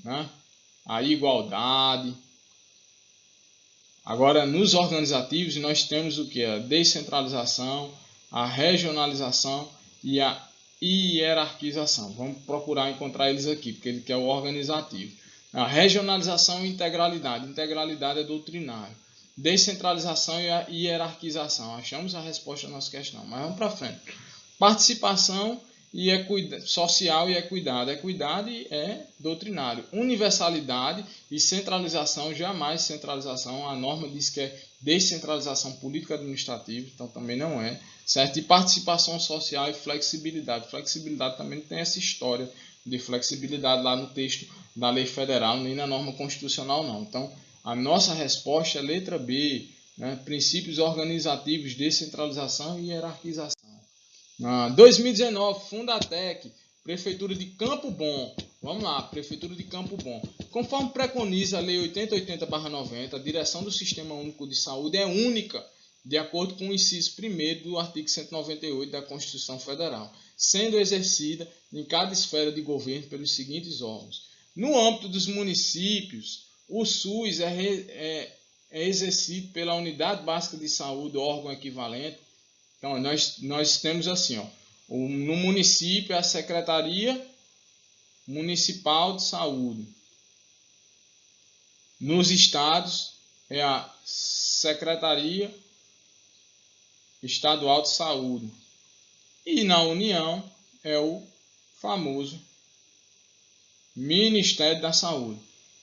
né? A igualdade. Agora, nos organizativos, nós temos o que? A descentralização, a regionalização e a hierarquização. Vamos procurar encontrar eles aqui, porque ele quer o organizativo. A regionalização e integralidade. Integralidade é doutrinário. Descentralização e a hierarquização. Achamos a resposta da nossa questão, mas vamos para frente. Participação e social e equidade. Equidade é doutrinário. Universalidade e centralização, jamais centralização. A norma diz que é descentralização política administrativa, então também não é. Certo? E participação social e flexibilidade. Flexibilidade também tem essa história de flexibilidade lá no texto da lei federal, nem na norma constitucional não. Então, a nossa resposta é letra B, né? Princípios organizativos, descentralização e hierarquização. 2019, Fundatec, Prefeitura de Campo Bom. Vamos lá, Prefeitura de Campo Bom. Conforme preconiza a Lei 8080/90, a direção do Sistema Único de Saúde é única, de acordo com o inciso 1º do artigo 198 da Constituição Federal, sendo exercida em cada esfera de governo pelos seguintes órgãos. No âmbito dos municípios, o SUS é exercido pela Unidade Básica de Saúde, órgão equivalente. Então, nós temos assim, no município, a Secretaria Municipal de Saúde. Nos estados, é a Secretaria Estadual de Saúde. E na União, é o famoso Ministério da Saúde.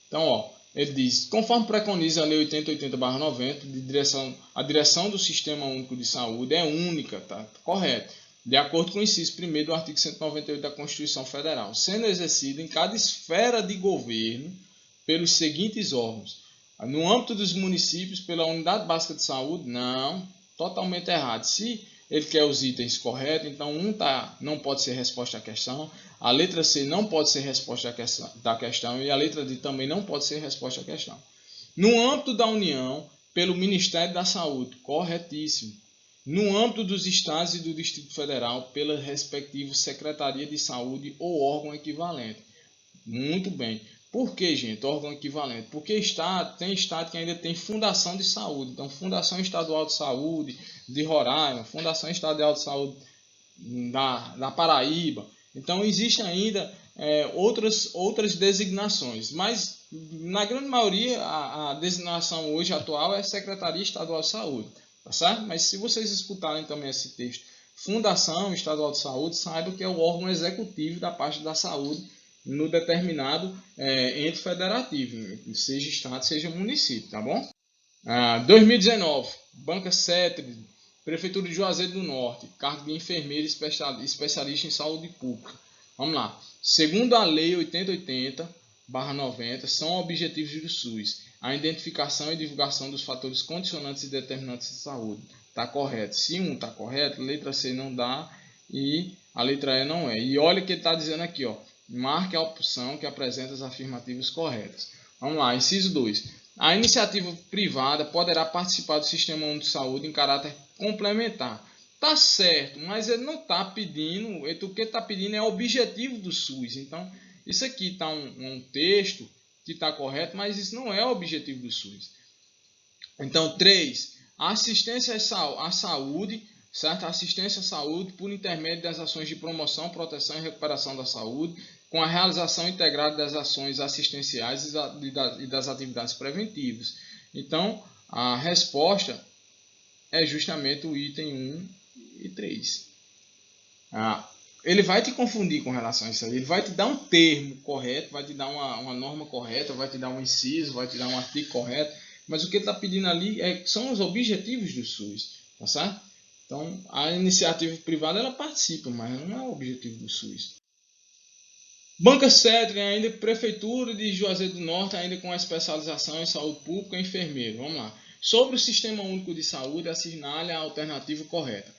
Então, ele diz, conforme preconiza a Lei 8080/90, a direção do Sistema Único de Saúde é única, tá? Correto, de acordo com o inciso 1º do artigo 198 da Constituição Federal, sendo exercida em cada esfera de governo pelos seguintes órgãos. No âmbito dos municípios, pela Unidade Básica de Saúde, não, totalmente errado. Se ele quer os itens corretos, então não pode ser resposta à questão, a letra C não pode ser resposta da questão e a letra D também não pode ser resposta à questão. No âmbito da União, pelo Ministério da Saúde, corretíssimo. no âmbito dos estados e do Distrito Federal pela respectiva Secretaria de Saúde ou órgão equivalente. Muito bem. Por que, gente, órgão equivalente? Porque tem estado que ainda tem Fundação de Saúde. Então, Fundação Estadual de Saúde de Roraima, Fundação Estadual de Saúde da Paraíba. Então, existem ainda outras designações. Mas, na grande maioria, a designação hoje atual é Secretaria Estadual de Saúde. Tá certo? Mas se vocês escutarem também esse texto, Fundação Estadual de Saúde, saibam que é o órgão executivo da parte da saúde no determinado ente federativo, seja estado, seja município, tá bom? 2019, Banca CETRI, Prefeitura de Juazeiro do Norte, cargo de enfermeiro especialista em saúde pública. Vamos lá. Segundo a Lei 8080/90, são objetivos do SUS a identificação e divulgação dos fatores condicionantes e determinantes de saúde. Está correto. Se um está correto, letra C não dá e a letra E não é. E olha o que ele está dizendo aqui, ó. Marque a opção que apresenta as afirmativas corretas. Vamos lá, inciso 2. A iniciativa privada poderá participar do Sistema Único de Saúde em caráter complementar. Tá certo, mas ele não está pedindo, o que está pedindo é o objetivo do SUS. Então, isso aqui está um texto que está correto, mas isso não é o objetivo do SUS. Então, 3. A assistência à saúde, certo? Assistência à saúde por intermédio das ações de promoção, proteção e recuperação da saúde, com a realização integrada das ações assistenciais e das atividades preventivas. Então, a resposta é justamente o item 1 e 3. Ele vai te confundir com relação a isso aí. Ele vai te dar um termo correto, vai te dar uma norma correta, vai te dar um inciso, vai te dar um artigo correto. Mas o que ele está pedindo ali são os objetivos do SUS. Tá certo? Então, a iniciativa privada ela participa, mas não é o objetivo do SUS. Banca CETRI, ainda Prefeitura de Juazeiro do Norte, ainda com a especialização em saúde pública e enfermeiro. Vamos lá. Sobre o Sistema Único de Saúde, assinale a alternativa correta.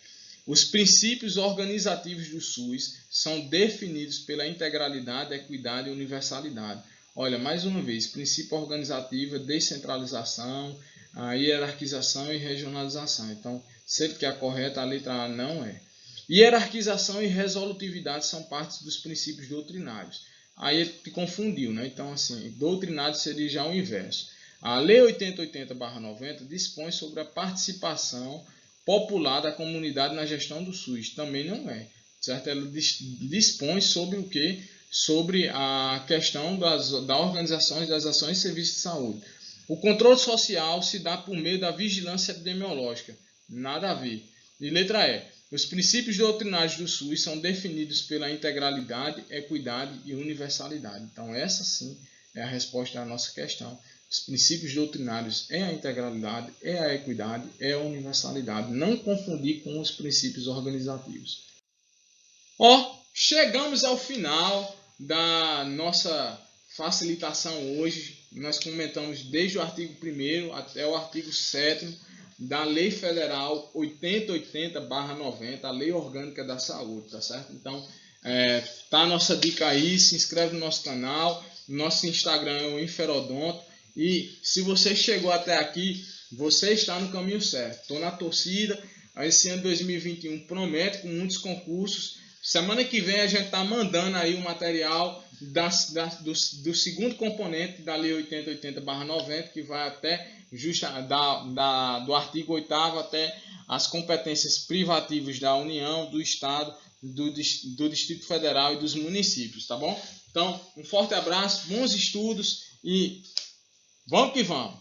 Os princípios organizativos do SUS são definidos pela integralidade, equidade e universalidade. Olha, mais uma vez, princípio organizativo, descentralização, a hierarquização e regionalização. Então, sempre que é correta, a letra A não é. Hierarquização e resolutividade são partes dos princípios doutrinários. Aí ele te confundiu, né? Então, assim, doutrinário seria já o inverso. A Lei 8080/90 dispõe sobre a participação popular da comunidade na gestão do SUS. Também não é, certo? Ela dispõe sobre o quê? Sobre a questão da organização das ações de serviço de saúde. O controle social se dá por meio da vigilância epidemiológica. Nada a ver. E letra E. Os princípios doutrinários do SUS são definidos pela integralidade, equidade e universalidade. Então, essa sim é a resposta à nossa questão. Os princípios doutrinários é a integralidade, é a equidade, é a universalidade. Não confundir com os princípios organizativos. Chegamos ao final da nossa facilitação hoje. Nós comentamos desde o artigo 1º até o artigo 7º da Lei Federal 8080/90, a Lei Orgânica da Saúde, tá certo? Então, tá a nossa dica aí, se inscreve no nosso canal, nosso Instagram é o Inferodonto, e se você chegou até aqui, você está no caminho certo. Estou na torcida, esse ano 2021 promete com muitos concursos. Semana que vem a gente está mandando aí o material do segundo componente da Lei 8080/90, que vai até do artigo 8º até as competências privativas da União, do Estado, do Distrito Federal e dos municípios, tá bom? Então, um forte abraço, bons estudos e vamos que vamos!